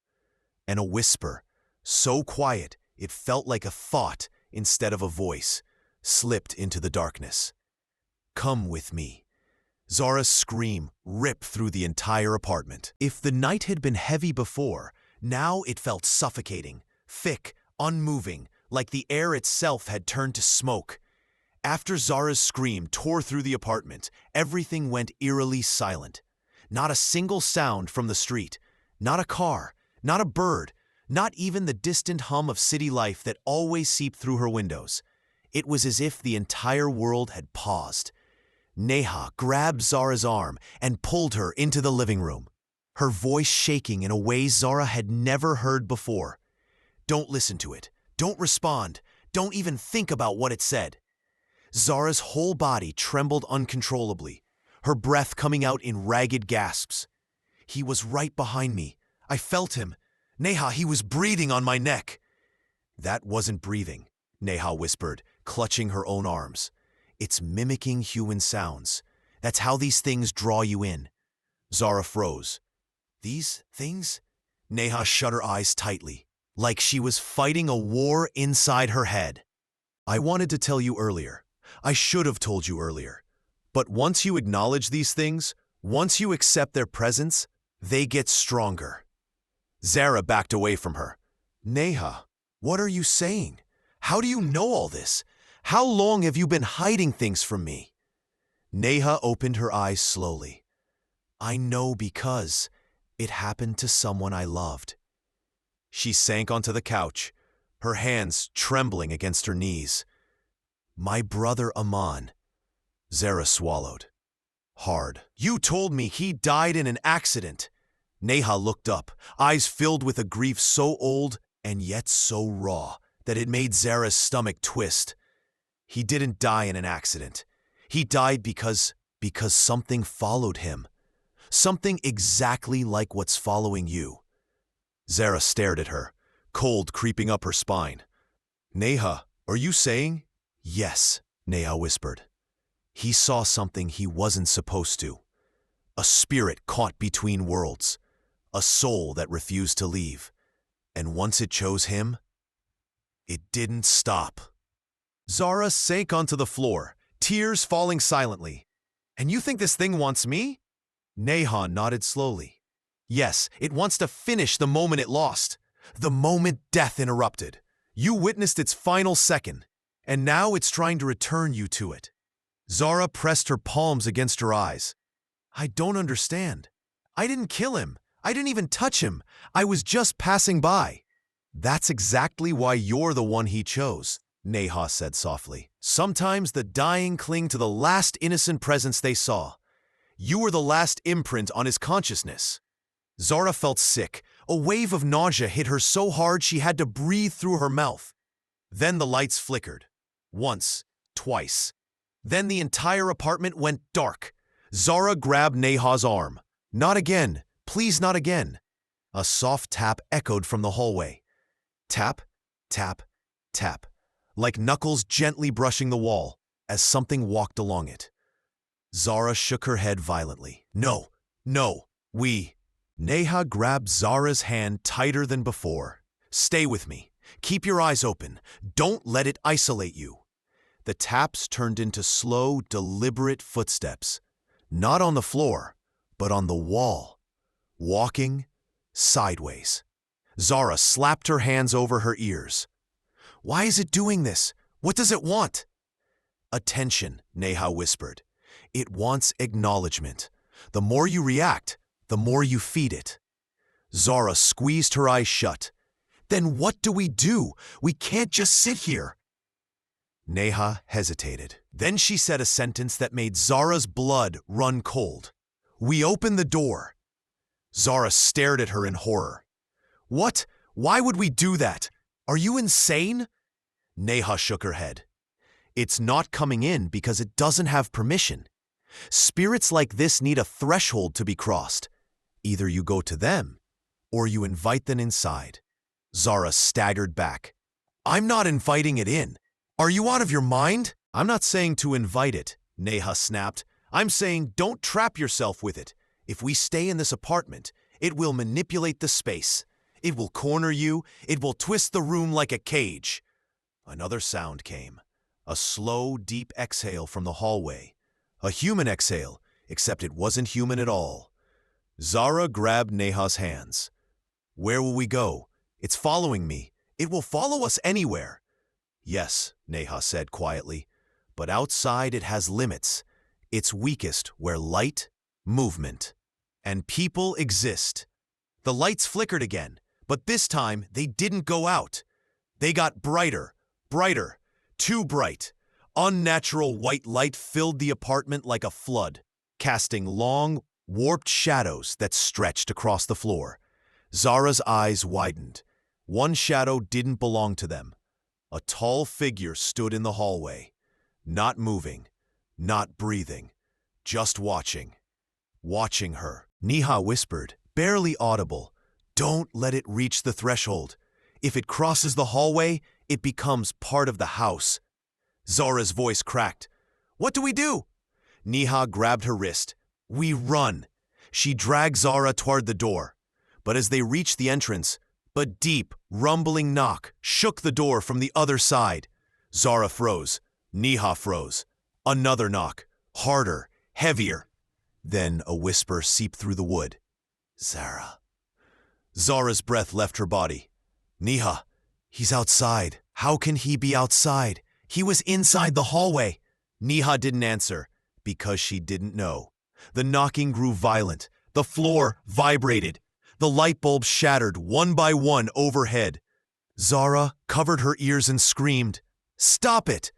And a whisper, so quiet it felt like a thought instead of a voice, slipped into the darkness. "Come with me." Zara's scream ripped through the entire apartment. If the night had been heavy before, now it felt suffocating, thick, unmoving, like the air itself had turned to smoke. After Zara's scream tore through the apartment, everything went eerily silent. Not a single sound from the street, not a car, not a bird, not even the distant hum of city life that always seeped through her windows. It was as if the entire world had paused. Neha grabbed Zara's arm and pulled her into the living room, her voice shaking in a way Zara had never heard before. "Don't listen to it. Don't respond. Don't even think about what it said." Zara's whole body trembled uncontrollably, her breath coming out in ragged gasps. "He was right behind me. I felt him. Neha, he was breathing on my neck." "That wasn't breathing," Neha whispered, clutching her own arms. "It's mimicking human sounds. That's how these things draw you in." Zara froze. "These things?" Neha shut her eyes tightly, like she was fighting a war inside her head. "I wanted to tell you earlier. I should have told you earlier. But once you acknowledge these things, once you accept their presence, they get stronger." Zara backed away from her. "Neha, what are you saying? How do you know all this? How long have you been hiding things from me?" Neha opened her eyes slowly. I know because it happened to someone I loved. She sank onto the couch, her hands trembling against her knees. My brother Aman. Zara swallowed. Hard. You told me he died in an accident. Neha looked up, eyes filled with a grief so old and yet so raw that it made Zara's stomach twist. He didn't die in an accident. He died because something followed him. Something exactly like what's following you. Zara stared at her, cold creeping up her spine. Neha, are you saying? Yes, Neha whispered. He saw something he wasn't supposed to. A spirit caught between worlds. A soul that refused to leave. And once it chose him, it didn't stop. Zara sank onto the floor, tears falling silently. And you think this thing wants me? Neha nodded slowly. Yes, it wants to finish the moment it lost. The moment death interrupted. You witnessed its final second, and now it's trying to return you to it. Zara pressed her palms against her eyes. I don't understand. I didn't kill him. I didn't even touch him. I was just passing by. That's exactly why you're the one he chose, Neha said softly. Sometimes the dying cling to the last innocent presence they saw. You were the last imprint on his consciousness. Zara felt sick. A wave of nausea hit her so hard she had to breathe through her mouth. Then the lights flickered. Once, twice. Then the entire apartment went dark. Zara grabbed Neha's arm. Not again. Please, not again. A soft tap echoed from the hallway. Tap, tap, tap. Like knuckles gently brushing the wall as something walked along it. Zara shook her head violently. No, no, Neha grabbed Zara's hand tighter than before. Stay with me. Keep your eyes open. Don't let it isolate you. The taps turned into slow, deliberate footsteps. Not on the floor, but on the wall. Walking sideways. Zara slapped her hands over her ears. Why is it doing this? What does it want? Attention, Neha whispered. It wants acknowledgement. The more you react, the more you feed it. Zara squeezed her eyes shut. Then what do? We can't just sit here. Neha hesitated. Then she said a sentence that made Zara's blood run cold. We open the door. Zara stared at her in horror. What? Why would we do that? Are you insane? Neha shook her head. It's not coming in because it doesn't have permission. Spirits like this need a threshold to be crossed. Either you go to them, or you invite them inside. Zara staggered back. I'm not inviting it in. Are you out of your mind? I'm not saying to invite it, Neha snapped. I'm saying don't trap yourself with it. If we stay in this apartment, it will manipulate the space. It will corner you. It will twist the room like a cage. Another sound came. A slow, deep exhale from the hallway. A human exhale, except it wasn't human at all. Zara grabbed Neha's hands. Where will we go? It's following me. It will follow us anywhere. Yes, Neha said quietly, but outside it has limits. It's weakest where light, movement, and people exist. The lights flickered again, but this time they didn't go out. They got brighter, brighter, too bright. Unnatural white light filled the apartment like a flood, casting long, warped shadows that stretched across the floor. Zara's eyes widened. One shadow didn't belong to them. A tall figure stood in the hallway, not moving, not breathing, just watching. Watching her. Neha whispered, barely audible, don't let it reach the threshold. If it crosses the hallway, it becomes part of the house. Zara's voice cracked. What do we do? Neha grabbed her wrist. We run. She dragged Zara toward the door. But as they reached the entrance, a deep, rumbling knock shook the door from the other side. Zara froze. Neha froze. Another knock. Harder, heavier. Then a whisper seeped through the wood. Zara. Zara's breath left her body. Neha, he's outside. How can he be outside? He was inside the hallway. Neha didn't answer. because she didn't know. The knocking grew violent. The floor vibrated. The light bulbs shattered one by one overhead. Zara covered her ears and screamed, "Stop it!"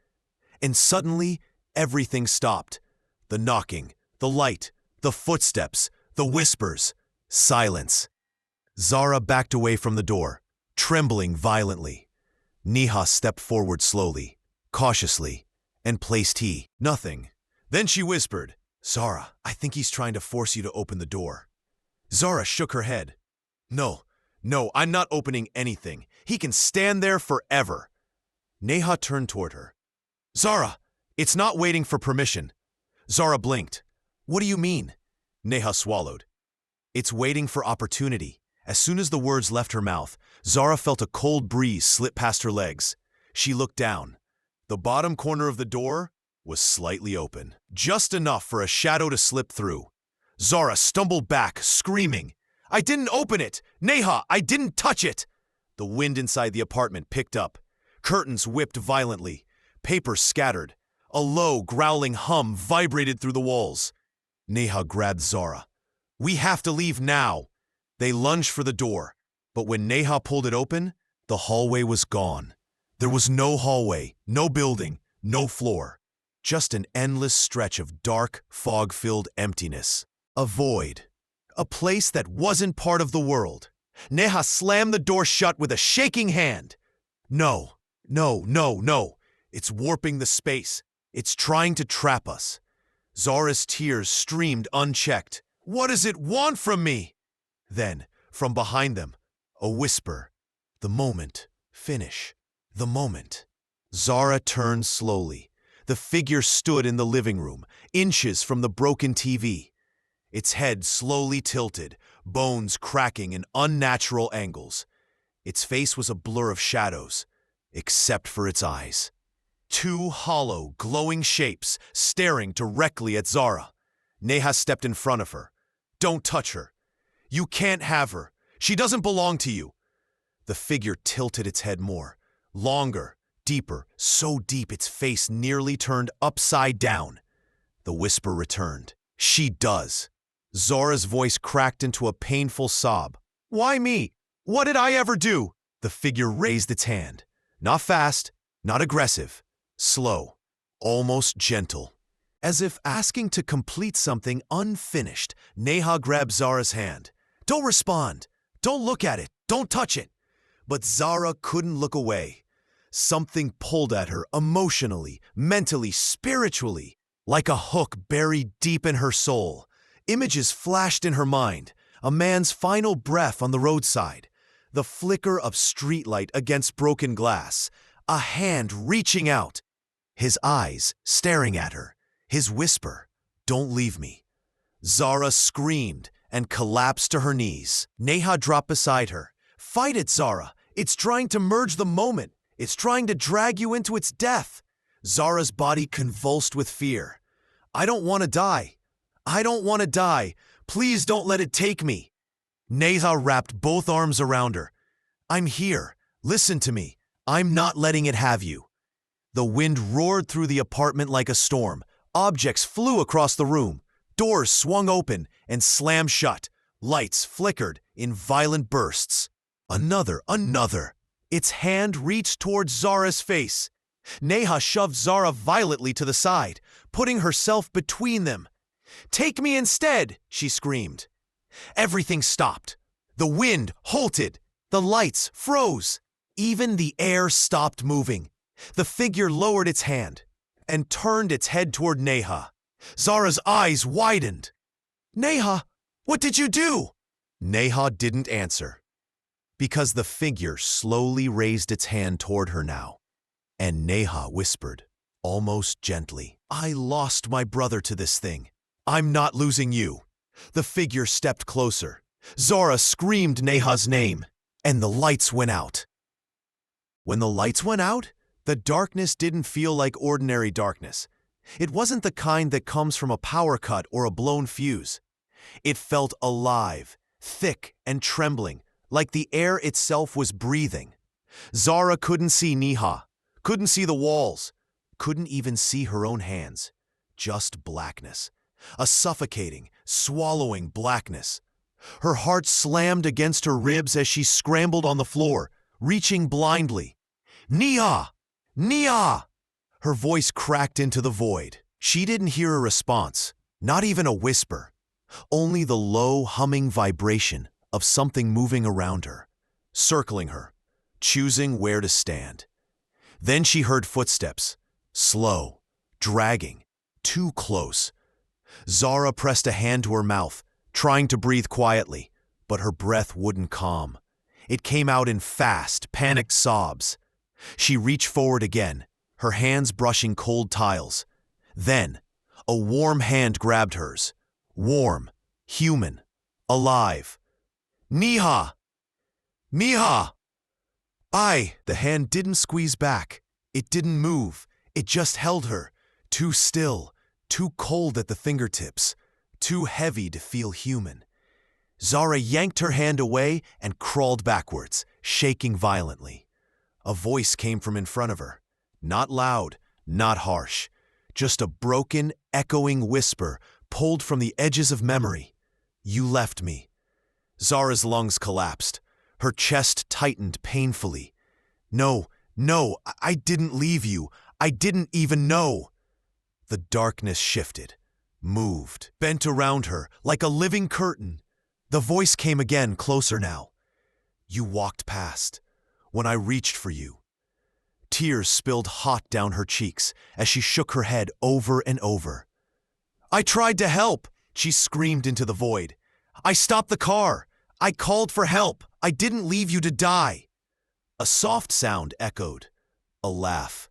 And suddenly, everything stopped. The knocking, the light, the footsteps, the whispers, silence. Zara backed away from the door, trembling violently. Neha stepped forward slowly, cautiously, and placed nothing. Then she whispered, "Zara, I think he's trying to force you to open the door." Zara shook her head. No, I'm not opening anything. He can stand there forever." Neha turned toward her. "Zara, it's not waiting for permission." Zara blinked. "What do you mean?" Neha swallowed. "It's waiting for opportunity." As soon as the words left her mouth, Zara felt a cold breeze slip past her legs. She looked down. The bottom corner of the door was slightly open, just enough for a shadow to slip through. Zara stumbled back, screaming, "I didn't open it! Neha, I didn't touch it!" The wind inside the apartment picked up. Curtains whipped violently. Papers scattered. A low, growling hum vibrated through the walls. Neha grabbed Zara. "We have to leave now." They lunged for the door, but when Neha pulled it open, the hallway was gone. There was no hallway, no building, no floor. Just an endless stretch of dark, fog-filled emptiness. A void. A place that wasn't part of the world. Neha slammed the door shut with a shaking hand. No. It's warping the space. It's trying to trap us. Zara's tears streamed unchecked. "What does it want from me?" Then, from behind them, a whisper. "The moment. Finish. The moment." Zara turned slowly. The figure stood in the living room, inches from the broken TV. Its head slowly tilted, bones cracking in unnatural angles. Its face was a blur of shadows, except for its eyes. Two hollow, glowing shapes staring directly at Zara. Neha stepped in front of her. "Don't touch her. You can't have her. She doesn't belong to you." The figure tilted its head more, longer, deeper, so deep its face nearly turned upside down. The whisper returned. "She does." Zara's voice cracked into a painful sob. "Why me? What did I ever do?" The figure raised its hand. Not fast, not aggressive. Slow, almost gentle. As if asking to complete something unfinished, Neha grabbed Zara's hand. "Don't respond. Don't look at it. Don't touch it." But Zara couldn't look away. Something pulled at her emotionally, mentally, spiritually, like a hook buried deep in her soul. Images flashed in her mind. A man's final breath on the roadside. The flicker of streetlight against broken glass. A hand reaching out. His eyes staring at her. His whisper, "Don't leave me." Zara screamed and collapsed to her knees. Neha dropped beside her. "Fight it, Zara. It's trying to merge the moment. It's trying to drag you into its death." Zara's body convulsed with fear. "I don't want to die. I don't want to die. Please don't let it take me." Neha wrapped both arms around her. "I'm here. Listen to me. I'm not letting it have you." The wind roared through the apartment like a storm. Objects flew across the room. Doors swung open and slammed shut. Lights flickered in violent bursts. Another. Its hand reached towards Zara's face. Neha shoved Zara violently to the side, putting herself between them. "Take me instead," she screamed. Everything stopped. The wind halted. The lights froze. Even the air stopped moving. The figure lowered its hand and turned its head toward Neha. Zara's eyes widened. "Neha, what did you do?" Neha didn't answer, because the figure slowly raised its hand toward her now, and Neha whispered, almost gently, "I lost my brother to this thing. I'm not losing you." The figure stepped closer. Zara screamed Neha's name, and the lights went out. When the lights went out, the darkness didn't feel like ordinary darkness. It wasn't the kind that comes from a power cut or a blown fuse. It felt alive, thick and trembling, like the air itself was breathing. Zara couldn't see Neha, couldn't see the walls, couldn't even see her own hands. just blackness. A suffocating, swallowing blackness. Her heart slammed against her ribs as she scrambled on the floor, reaching blindly. "Nia! Nia!" Her voice cracked into the void. She didn't hear a response, not even a whisper, only the low, humming vibration of something moving around her, circling her, choosing where to stand. Then she heard footsteps, slow, dragging, too close. Zara pressed a hand to her mouth, trying to breathe quietly, but her breath wouldn't calm. It came out in fast, panicked sobs. She reached forward again, her hands brushing cold tiles. Then, a warm hand grabbed hers. Warm, human, alive. "Niha! Miha!" The hand didn't squeeze back. It didn't move. It just held her, too still, too cold at the fingertips, too heavy to feel human. Zara yanked her hand away and crawled backwards, shaking violently. A voice came from in front of her. Not loud, not harsh. Just a broken, echoing whisper pulled from the edges of memory. "You left me." Zara's lungs collapsed. Her chest tightened painfully. No, I didn't leave you. I didn't even know." The darkness shifted, moved, bent around her like a living curtain. The voice came again, closer now. "You walked past when I reached for you." Tears spilled hot down her cheeks as she shook her head over and over. "I tried to help," she screamed into the void. "I stopped the car. I called for help. I didn't leave you to die." A soft sound echoed. A laugh.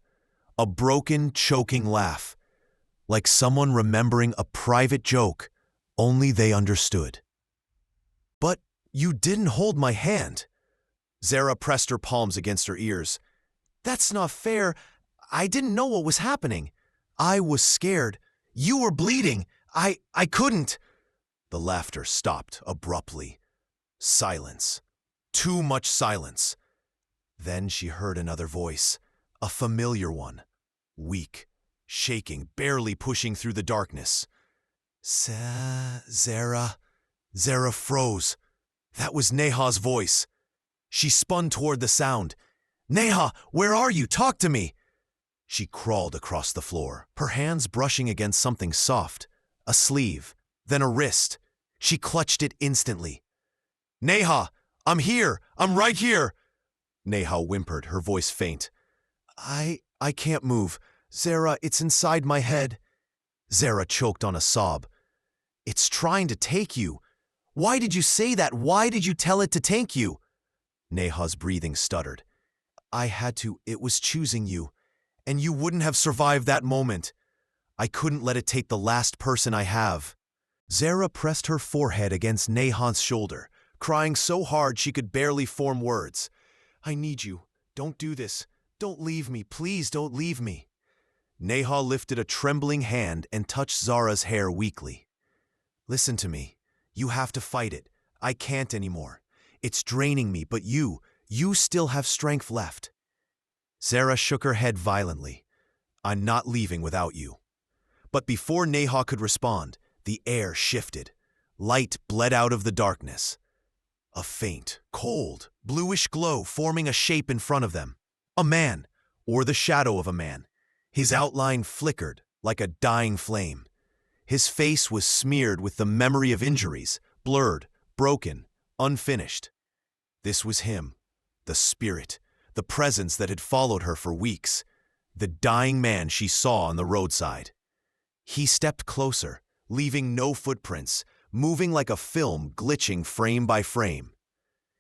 A broken, choking laugh. Like someone remembering a private joke only they understood. "But you didn't hold my hand." Zara pressed her palms against her ears. "That's not fair. I didn't know what was happening. I was scared. You were bleeding. I couldn't." The laughter stopped abruptly. Silence. Too much silence. Then she heard another voice, a familiar one, weak, shaking, barely pushing through the darkness. Zara. Zara froze. That was Neha's voice. She spun toward the sound. "Neha, where are you? Talk to me!" She crawled across the floor, her hands brushing against something soft, a sleeve, then a wrist. She clutched it instantly. "Neha, I'm here! I'm right here!" Neha whimpered, her voice faint. I can't move. Zara, it's inside my head." Zara choked on a sob. "It's trying to take you. Why did you say that? Why did you tell it to take you?" Neha's breathing stuttered. "I had to. It was choosing you. And you wouldn't have survived that moment. I couldn't let it take the last person I have." Zara pressed her forehead against Neha's shoulder, crying so hard she could barely form words. "I need you. Don't do this. Don't leave me. Please don't leave me." Neha lifted a trembling hand and touched Zara's hair weakly. "Listen to me. You have to fight it. I can't anymore. It's draining me, but you still have strength left." Zara shook her head violently. "I'm not leaving without you." But before Neha could respond, the air shifted. Light bled out of the darkness. A faint, cold, bluish glow forming a shape in front of them. A man, or the shadow of a man. His outline flickered like a dying flame. His face was smeared with the memory of injuries, blurred, broken, unfinished. This was him, the spirit, the presence that had followed her for weeks, the dying man she saw on the roadside. He stepped closer, leaving no footprints, moving like a film glitching frame by frame.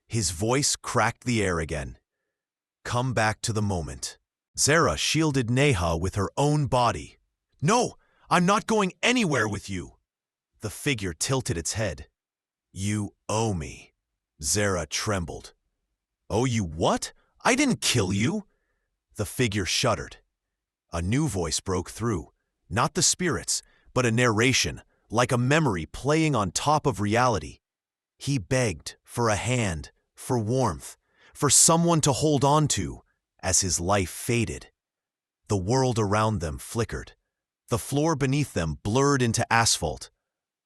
His voice cracked the air again. "Come back to the moment." Zara shielded Neha with her own body. "No, I'm not going anywhere with you." The figure tilted its head. "You owe me." Zara trembled. "Owe you what? I didn't kill you." The figure shuddered. A new voice broke through, not the spirit's, but a narration, like a memory playing on top of reality. He begged for a hand, for warmth, for someone to hold on to as his life faded. The world around them flickered. The floor beneath them blurred into asphalt.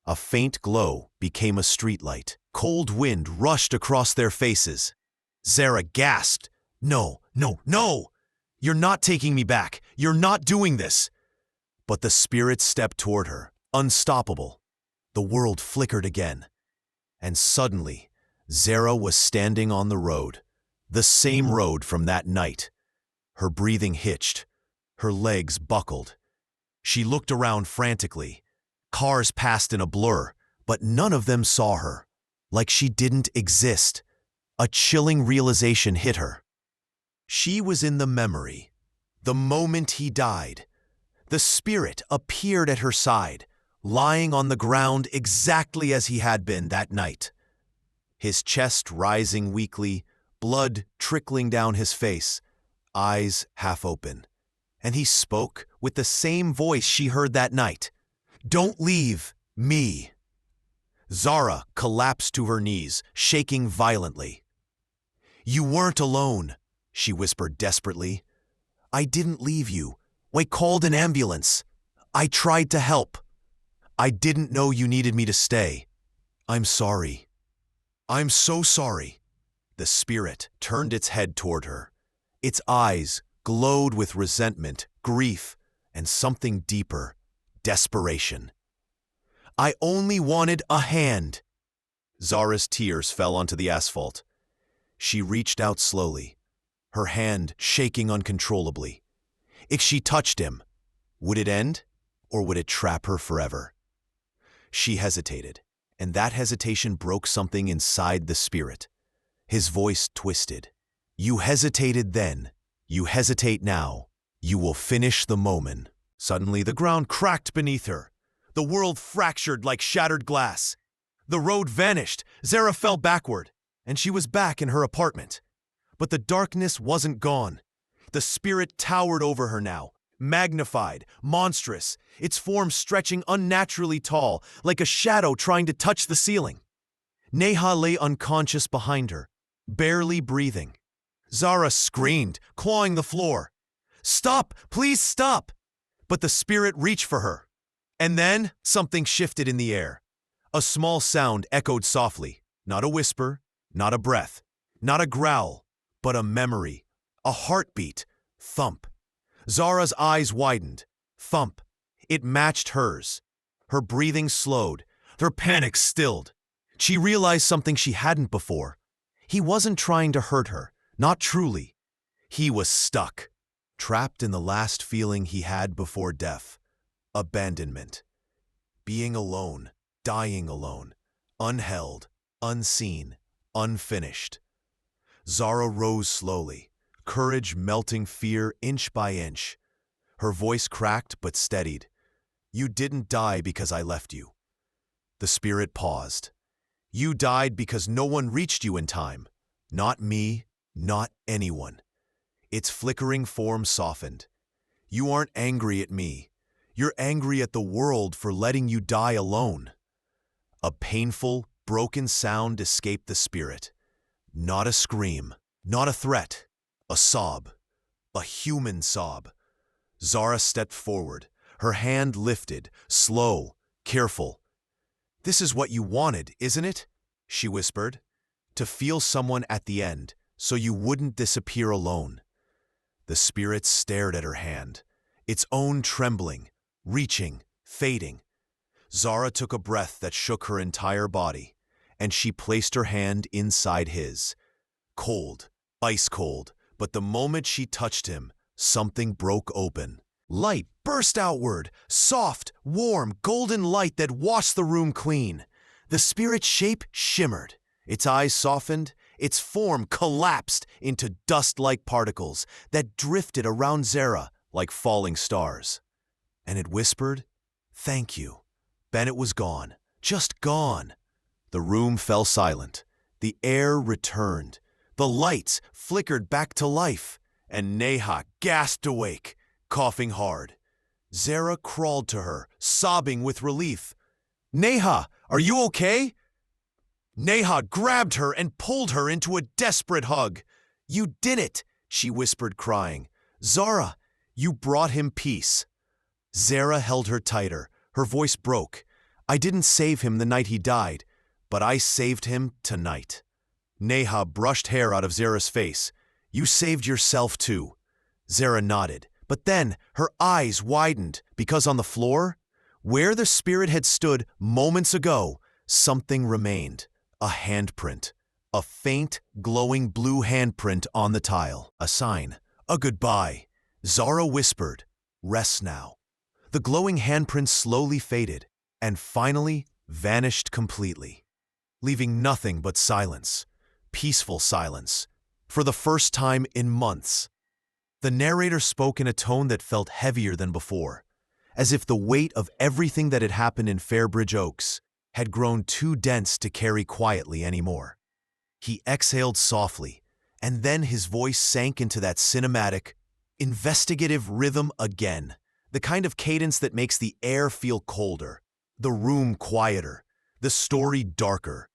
A faint glow became a streetlight. Cold wind rushed across their faces. Zara gasped. "No, no, no! You're not taking me back! You're not doing this!" But the spirit stepped toward her, unstoppable. The world flickered again. And suddenly, Zara was standing on the road, the same road from that night. Her breathing hitched. Her legs buckled. She looked around frantically. Cars passed in a blur, but none of them saw her. Like she didn't exist. A chilling realization hit her. She was in the memory. The moment he died. The spirit appeared at her side, lying on the ground exactly as he had been that night. His chest rising weakly, blood trickling down his face, eyes half open. And he spoke with the same voice she heard that night. "Don't leave me." Zara collapsed to her knees, shaking violently. "You weren't alone," she whispered desperately. "I didn't leave you. I called an ambulance. I tried to help. I didn't know you needed me to stay. I'm sorry. I'm so sorry." The spirit turned its head toward her. Its eyes glowed with resentment, grief, and something deeper, desperation. "I only wanted a hand." Zara's tears fell onto the asphalt. She reached out slowly, her hand shaking uncontrollably. If she touched him, would it end, or would it trap her forever? She hesitated, and that hesitation broke something inside the spirit. His voice twisted. "You hesitated then. You hesitate now. You will finish the moment." Suddenly, the ground cracked beneath her. The world fractured like shattered glass. The road vanished. Zara fell backward, and she was back in her apartment. But the darkness wasn't gone. The spirit towered over her now, magnified, monstrous, its form stretching unnaturally tall, like a shadow trying to touch the ceiling. Neha lay unconscious behind her, barely breathing. Zara screamed, clawing the floor. "Stop! Please stop!" But the spirit reached for her. And then something shifted in the air. A small sound echoed softly, not a whisper, not a breath, not a growl, but a memory, a heartbeat, thump. Zara's eyes widened. Thump. It matched hers. Her breathing slowed, her panic stilled. She realized something she hadn't before. He wasn't trying to hurt her, not truly. He was stuck, trapped in the last feeling he had before death. Abandonment. Being alone, dying alone, unheld, unseen, unfinished. Zara rose slowly, courage melting fear inch by inch. Her voice cracked but steadied. "You didn't die because I left you." The spirit paused. "You died because no one reached you in time. Not me, not anyone." Its flickering form softened. "You aren't angry at me. You're angry at the world for letting you die alone." A painful, broken sound escaped the spirit. Not a scream, not a threat, a sob, a human sob. Zara stepped forward, her hand lifted, slow, careful. "This is what you wanted, isn't it?" she whispered. "To feel someone at the end, so you wouldn't disappear alone." The spirit stared at her hand, its own trembling, reaching, fading. Zara took a breath that shook her entire body, and she placed her hand inside his. Cold, ice cold, but the moment she touched him, something broke open. Light burst outward, soft, warm, golden light that washed the room clean. The spirit's shape shimmered, its eyes softened, its form collapsed into dust-like particles that drifted around Zara like falling stars. And it whispered, "Thank you." Bennett was gone, just gone. The room fell silent. The air returned. The lights flickered back to life, and Neha gasped awake, coughing hard. Zara crawled to her, sobbing with relief. "Neha, are you okay?" Neha grabbed her and pulled her into a desperate hug. "You did it," she whispered, crying. "Zara, you brought him peace." Zara held her tighter. Her voice broke. "I didn't save him the night he died, but I saved him tonight." Neha brushed hair out of Zara's face. "You saved yourself too." Zara nodded, but then her eyes widened because on the floor, where the spirit had stood moments ago, something remained. A handprint. A faint, glowing blue handprint on the tile. A sign. A goodbye. Zara whispered, "Rest now." The glowing handprint slowly faded and finally vanished completely, leaving nothing but silence. Peaceful silence. For the first time in months. The narrator spoke in a tone that felt heavier than before, as if the weight of everything that had happened in Fairbridge Oaks had grown too dense to carry quietly anymore. He exhaled softly, and then his voice sank into that cinematic, investigative rhythm again, the kind of cadence that makes the air feel colder, the room quieter, the story darker.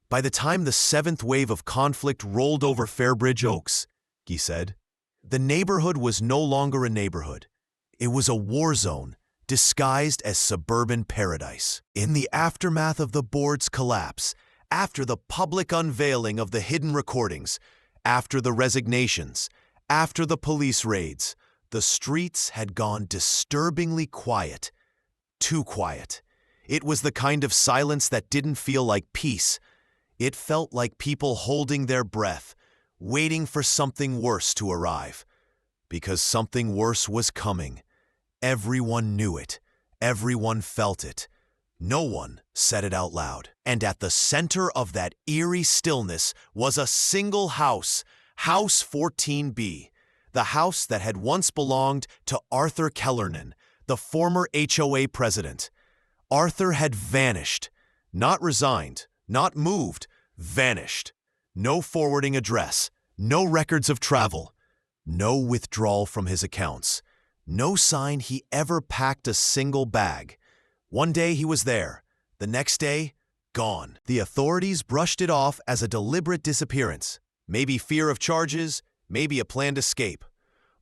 By the time the seventh wave of conflict rolled over Fairbridge Oaks, he said, the neighborhood was no longer a neighborhood. It was a war zone disguised as suburban paradise. In the aftermath of the board's collapse, after the public unveiling of the hidden recordings, after the resignations, after the police raids, the streets had gone disturbingly quiet. Too quiet. It was the kind of silence that didn't feel like peace. It felt like people holding their breath, waiting for something worse to arrive. Because something worse was coming. Everyone knew it. Everyone felt it. No one said it out loud. And at the center of that eerie stillness was a single house, House 14B, the house that had once belonged to Arthur Kellerman, the former HOA president. Arthur had vanished, not resigned, not moved, vanished. No forwarding address, no records of travel, no withdrawal from his accounts, no sign he ever packed a single bag. One day he was there, the next day, gone. The authorities brushed it off as a deliberate disappearance, maybe fear of charges, maybe a planned escape.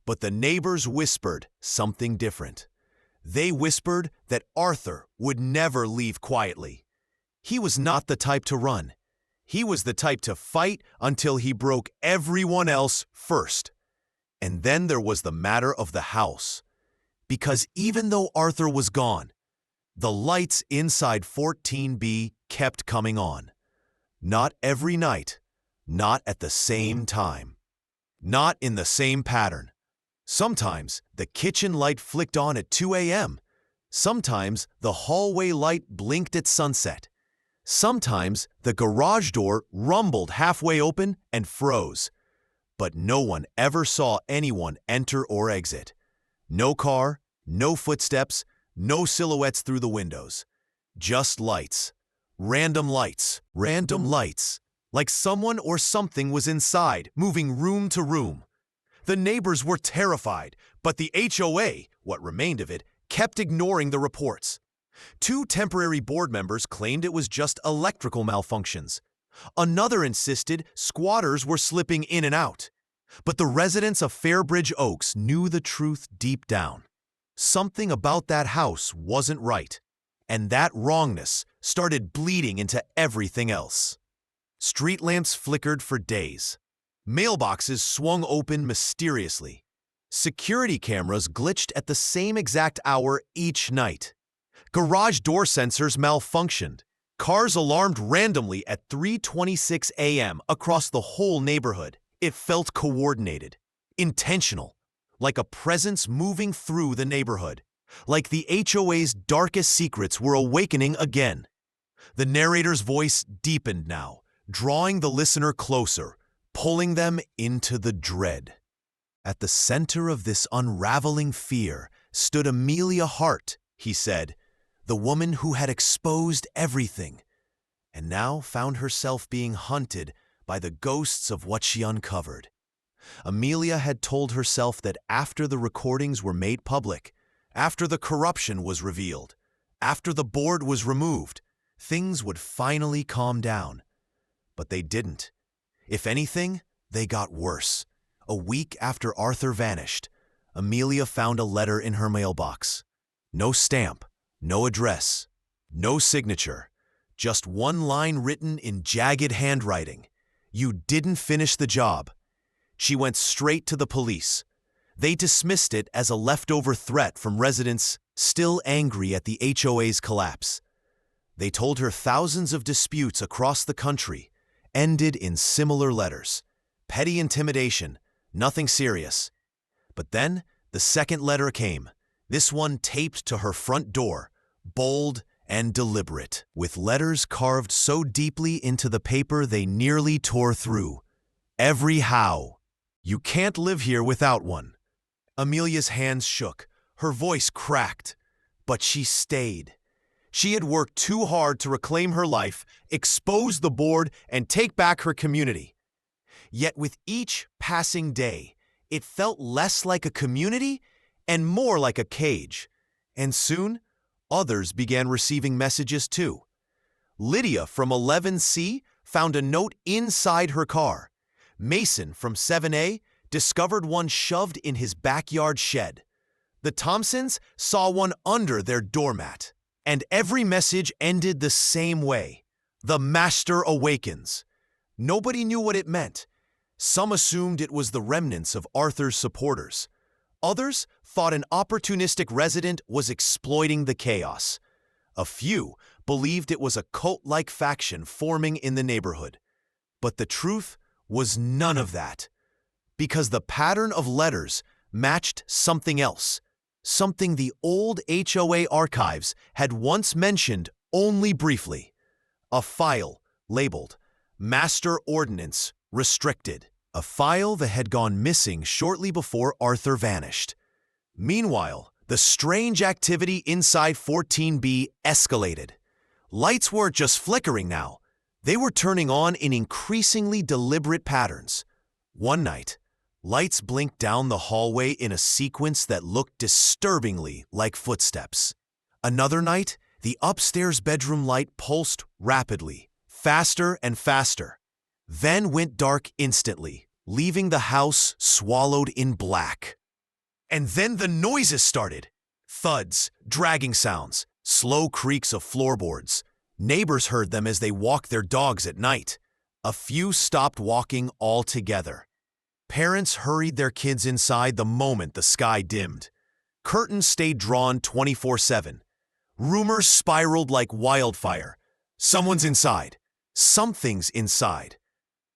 But the neighbors whispered something different. They whispered that Arthur would never leave quietly. He was not the type to run. He was the type to fight until he broke everyone else first. And then there was the matter of the house. Because even though Arthur was gone, the lights inside 14B kept coming on. Not every night, not at the same time, not in the same pattern. Sometimes the kitchen light flicked on at 2 a.m. Sometimes the hallway light blinked at sunset. Sometimes the garage door rumbled halfway open and froze. But no one ever saw anyone enter or exit. No car, no footsteps, no silhouettes through the windows. Just lights. Random lights. Random lights. Like someone or something was inside, moving room to room. The neighbors were terrified, but the HOA, what remained of it, kept ignoring the reports. 2 temporary board members claimed it was just electrical malfunctions. Another insisted squatters were slipping in and out. But the residents of Fairbridge Oaks knew the truth deep down. Something about that house wasn't right, and that wrongness started bleeding into everything else. Street lamps flickered for days. Mailboxes swung open mysteriously. Security cameras glitched at the same exact hour each night. Garage door sensors malfunctioned. Cars alarmed randomly at 3:26 a.m. across the whole neighborhood. It felt coordinated, intentional, like a presence moving through the neighborhood, like the HOA's darkest secrets were awakening again. The narrator's voice deepened now, drawing the listener closer, pulling them into the dread. At the center of this unraveling fear stood Amelia Hart, he said, the woman who had exposed everything, and now found herself being hunted by the ghosts of what she uncovered. Amelia had told herself that after the recordings were made public, after the corruption was revealed, after the board was removed, things would finally calm down. But they didn't. If anything, they got worse. A week after Arthur vanished, Amelia found a letter in her mailbox. No stamp, no address, no signature. Just one line written in jagged handwriting. You didn't finish the job. She went straight to the police. They dismissed it as a leftover threat from residents still angry at the HOA's collapse. They told her thousands of disputes across the country ended in similar letters. Petty intimidation, nothing serious. But then the second letter came, this one taped to her front door, bold and deliberate, with letters carved so deeply into the paper they nearly tore through. Every how. You can't live here without one. Amelia's hands shook, her voice cracked, but she stayed. She had worked too hard to reclaim her life, expose the board, and take back her community. Yet with each passing day, it felt less like a community and more like a cage. And soon, others began receiving messages too. Lydia from 11C found a note inside her car. Mason from 7A discovered one shoved in his backyard shed. The Thompsons saw one under their doormat. And every message ended the same way. The Master awakens. Nobody knew what it meant. Some assumed it was the remnants of Arthur's supporters. Others thought an opportunistic resident was exploiting the chaos. A few believed it was a cult-like faction forming in the neighborhood. But the truth was none of that. Because the pattern of letters matched something else. Something the old HOA archives had once mentioned only briefly. A file labeled Master Ordinance Restricted. A file that had gone missing shortly before Arthur vanished. Meanwhile, the strange activity inside 14B escalated. Lights weren't just flickering now. They were turning on in increasingly deliberate patterns. One night, lights blinked down the hallway in a sequence that looked disturbingly like footsteps. Another night, the upstairs bedroom light pulsed rapidly, faster and faster, then went dark instantly, leaving the house swallowed in black. And then the noises started. Thuds, dragging sounds, slow creaks of floorboards. Neighbors heard them as they walked their dogs at night. A few stopped walking altogether. Parents hurried their kids inside the moment the sky dimmed. Curtains stayed drawn 24/7. Rumors spiraled like wildfire. Someone's inside. Something's inside.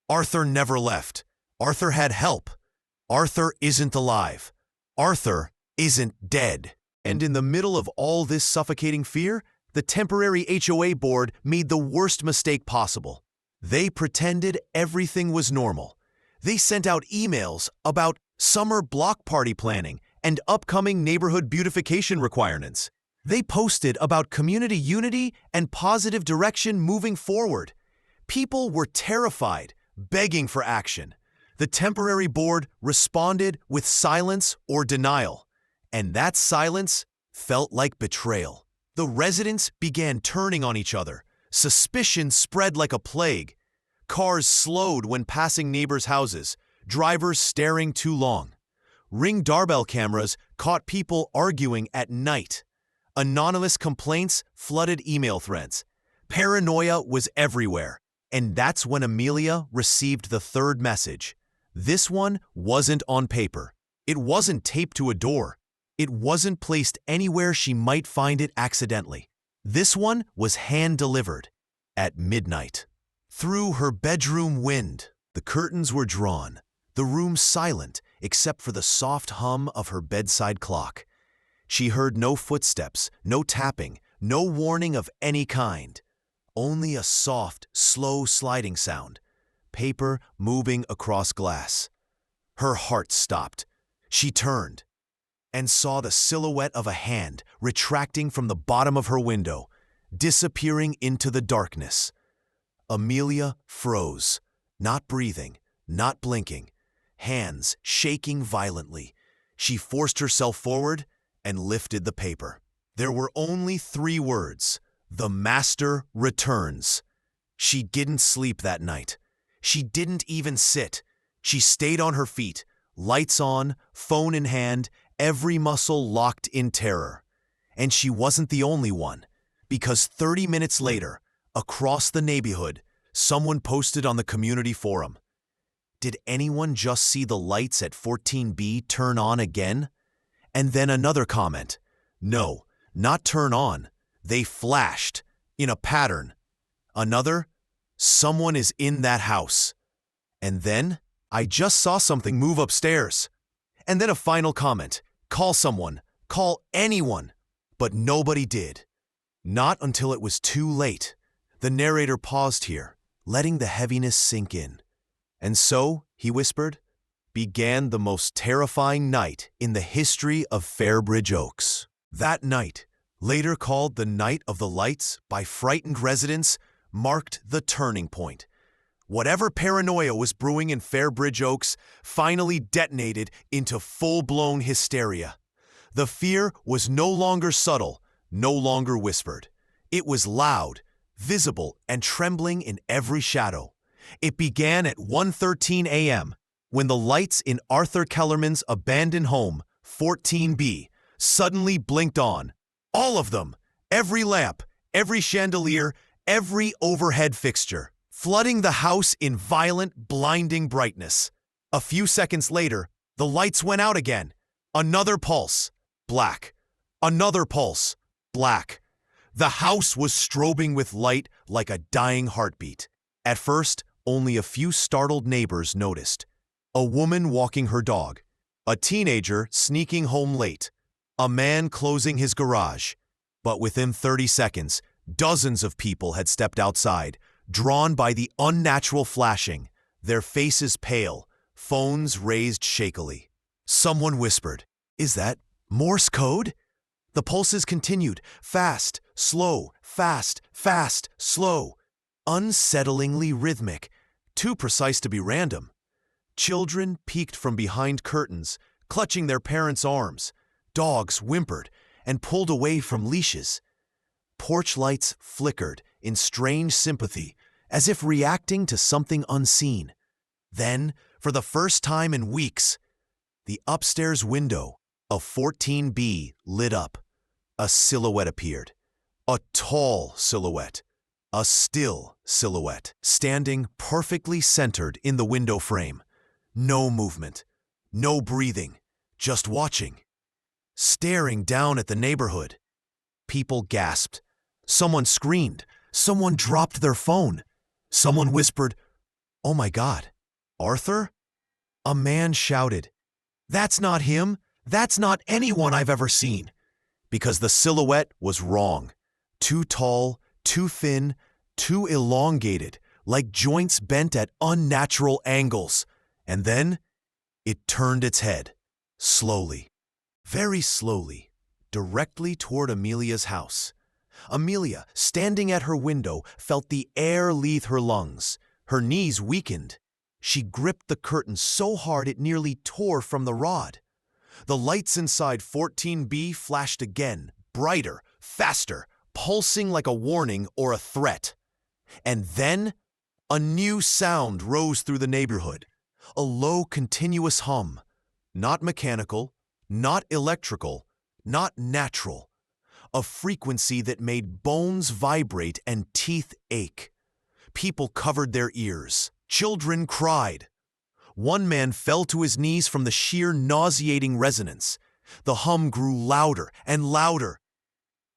Arthur never left. Arthur had help. Arthur isn't alive. Arthur isn't dead. And in the middle of all this suffocating fear, the temporary HOA board made the worst mistake possible. They pretended everything was normal. They sent out emails about summer block party planning and upcoming neighborhood beautification requirements. They posted about community unity and positive direction moving forward. People were terrified, begging for action. The temporary board responded with silence or denial, and that silence felt like betrayal. The residents began turning on each other. Suspicion spread like a plague. Cars slowed when passing neighbors' houses, drivers staring too long. Ring doorbell cameras caught people arguing at night. Anonymous complaints flooded email threads. Paranoia was everywhere. And that's when Amelia received the third message. This one wasn't on paper. It wasn't taped to a door. It wasn't placed anywhere she might find it accidentally. This one was hand-delivered at midnight. Through her bedroom wind, the curtains were drawn, the room silent except for the soft hum of her bedside clock. She heard no footsteps, no tapping, no warning of any kind. Only a soft, slow sliding sound, paper moving across glass. Her heart stopped. She turned and saw the silhouette of a hand retracting from the bottom of her window, disappearing into the darkness. Amelia froze, not breathing, not blinking, hands shaking violently. She forced herself forward and lifted the paper. There were only 3 words: "The Master returns." She didn't sleep that night. She didn't even sit. She stayed on her feet, lights on, phone in hand, every muscle locked in terror. And she wasn't the only one, because 30 minutes later, across the neighborhood, someone posted on the community forum, "Did anyone just see the lights at 14B turn on again?" And then another comment, "No, not turn on. They flashed, in a pattern." Another, "Someone is in that house." And then, "I just saw something move upstairs." And then a final comment, "Call someone, call anyone." But nobody did. Not until it was too late. The narrator paused here, letting the heaviness sink in. "And so," he whispered, "began the most terrifying night in the history of Fairbridge Oaks." That night, later called the Night of the Lights by frightened residents, marked the turning point. Whatever paranoia was brewing in Fairbridge Oaks finally detonated into full-blown hysteria. The fear was no longer subtle, no longer whispered. It was loud, visible, and trembling in every shadow. It began at 1:13 a.m., when the lights in Arthur Kellerman's abandoned home, 14B, suddenly blinked on. All of them, every lamp, every chandelier, every overhead fixture, flooding the house in violent, blinding brightness. A few seconds later, the lights went out again. Another pulse, black. Another pulse, black. The house was strobing with light like a dying heartbeat. At first, only a few startled neighbors noticed. A woman walking her dog, a teenager sneaking home late, a man closing his garage. But within 30 seconds, dozens of people had stepped outside, drawn by the unnatural flashing, their faces pale, phones raised shakily. Someone whispered, "Is that Morse code?" The pulses continued, fast, slow, fast, fast, slow, unsettlingly rhythmic, too precise to be random. Children peeked from behind curtains, clutching their parents' arms. Dogs whimpered and pulled away from leashes. Porch lights flickered in strange sympathy, as if reacting to something unseen. Then, for the first time in weeks, the upstairs window of 14B lit up. A silhouette appeared. A tall silhouette. A still silhouette, standing perfectly centered in the window frame. No movement, no breathing, just watching. Staring down at the neighborhood. People gasped. Someone screamed. Someone dropped their phone. Someone whispered, "Oh my God, Arthur?" A man shouted, "That's not him. That's not anyone I've ever seen." Because the silhouette was wrong. Too tall, too thin, too elongated, like joints bent at unnatural angles. And then it turned its head, slowly, very slowly, directly toward Amelia's house. Amelia, standing at her window, felt the air leave her lungs. Her knees weakened. She gripped the curtain so hard it nearly tore from the rod. The lights inside 14B flashed again, brighter, faster, pulsing like a warning or a threat. And then a new sound rose through the neighborhood. A low, continuous hum. Not mechanical, not electrical, not natural. A frequency that made bones vibrate and teeth ache. People covered their ears. Children cried. One man fell to his knees from the sheer nauseating resonance. The hum grew louder and louder.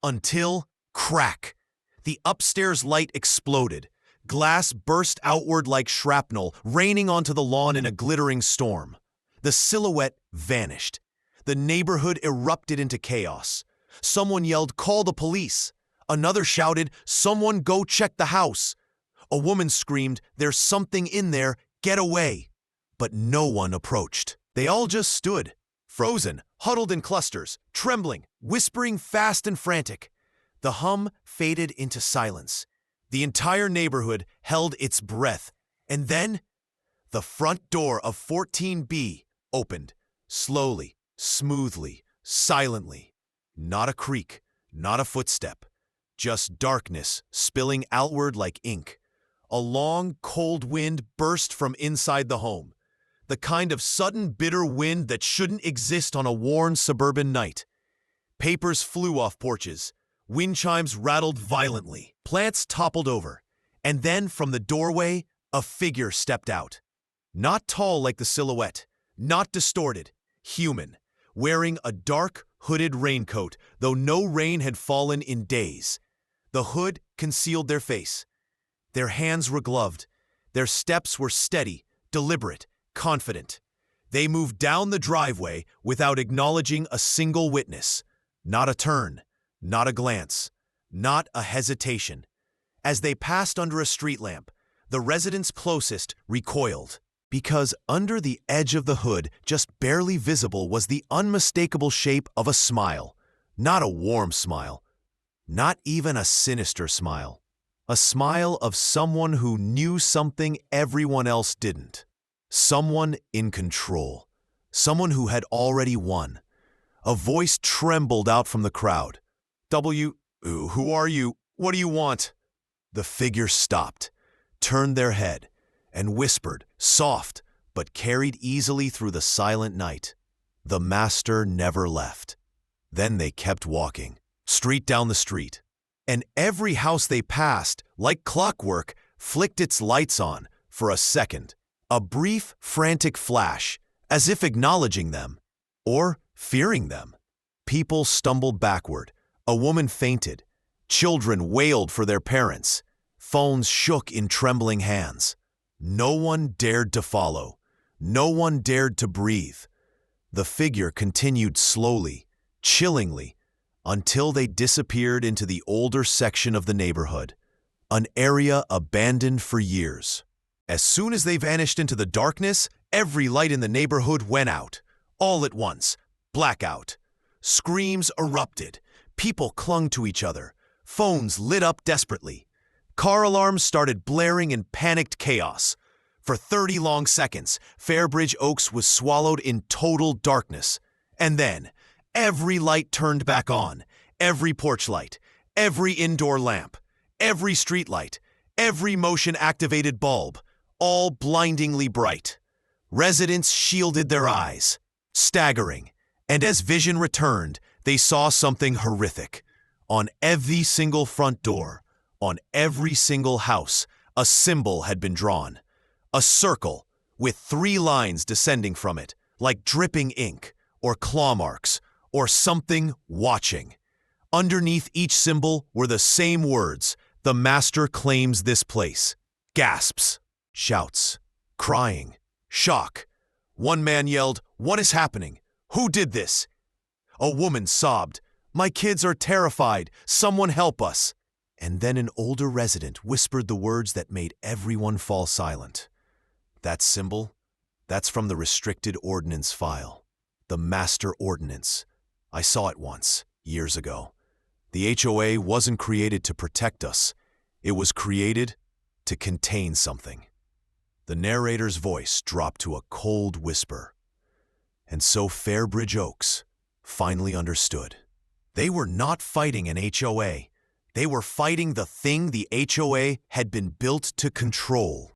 Until, crack, the upstairs light exploded. Glass burst outward like shrapnel, raining onto the lawn in a glittering storm. The silhouette vanished. The neighborhood erupted into chaos. Someone yelled, "Call the police." Another shouted, "Someone go check the house." A woman screamed, "There's something in there, get away." But no one approached. They all just stood, frozen, huddled in clusters, trembling, whispering fast and frantic. The hum faded into silence. The entire neighborhood held its breath. And then, the front door of 14B opened, slowly, smoothly, silently. Not a creak, not a footstep, just darkness spilling outward like ink. A long, cold wind burst from inside the home. The kind of sudden, bitter wind that shouldn't exist on a worn suburban night. Papers flew off porches. Wind chimes rattled violently. Plants toppled over. And then, from the doorway, a figure stepped out. Not tall like the silhouette, not distorted, human, wearing a dark, hooded raincoat, though no rain had fallen in days. The hood concealed their face. Their hands were gloved. Their steps were steady, deliberate, confident. They moved down the driveway without acknowledging a single witness. Not a turn, not a glance, not a hesitation. As they passed under a street lamp, the residents closest recoiled, because under the edge of the hood, just barely visible, was the unmistakable shape of a smile. Not a warm smile, not even a sinister smile. A smile of someone who knew something everyone else didn't. Someone in control. Someone who had already won. A voice trembled out from the crowd. Who are you? What do you want?" The figure stopped, turned their head, and whispered, soft but carried easily through the silent night. The master never left. Then they kept walking, street down the street. And every house they passed, like clockwork, flicked its lights on for a second. A brief, frantic flash, as if acknowledging them, or fearing them. People stumbled backward. A woman fainted. Children wailed for their parents. Phones shook in trembling hands. No one dared to follow. No one dared to breathe. The figure continued slowly, chillingly, until they disappeared into the older section of the neighborhood, an area abandoned for years. As soon as they vanished into the darkness, every light in the neighborhood went out. All at once, blackout. Screams erupted. People clung to each other. Phones lit up desperately. Car alarms started blaring in panicked chaos. For 30 long seconds, Fairbridge Oaks was swallowed in total darkness. And then, every light turned back on. Every porch light, every indoor lamp, every street light, every motion-activated bulb, all blindingly bright. Residents shielded their eyes, staggering, and as vision returned, they saw something horrific. On every single front door, on every single house, a symbol had been drawn. A circle with 3 lines descending from it, like dripping ink, or claw marks, or something watching. Underneath each symbol were the same words: "The master claims this place." Gasps, shouts, crying, shock. One man yelled, "What is happening? Who did this?" A woman sobbed, "My kids are terrified. Someone help us." And then an older resident whispered the words that made everyone fall silent. "That symbol? That's from the restricted ordinance file. The master ordinance. I saw it once, years ago. The HOA wasn't created to protect us. It was created to contain something." The narrator's voice dropped to a cold whisper. And so Fairbridge Oaks finally understood. They were not fighting an HOA. They were fighting the thing the HOA had been built to control.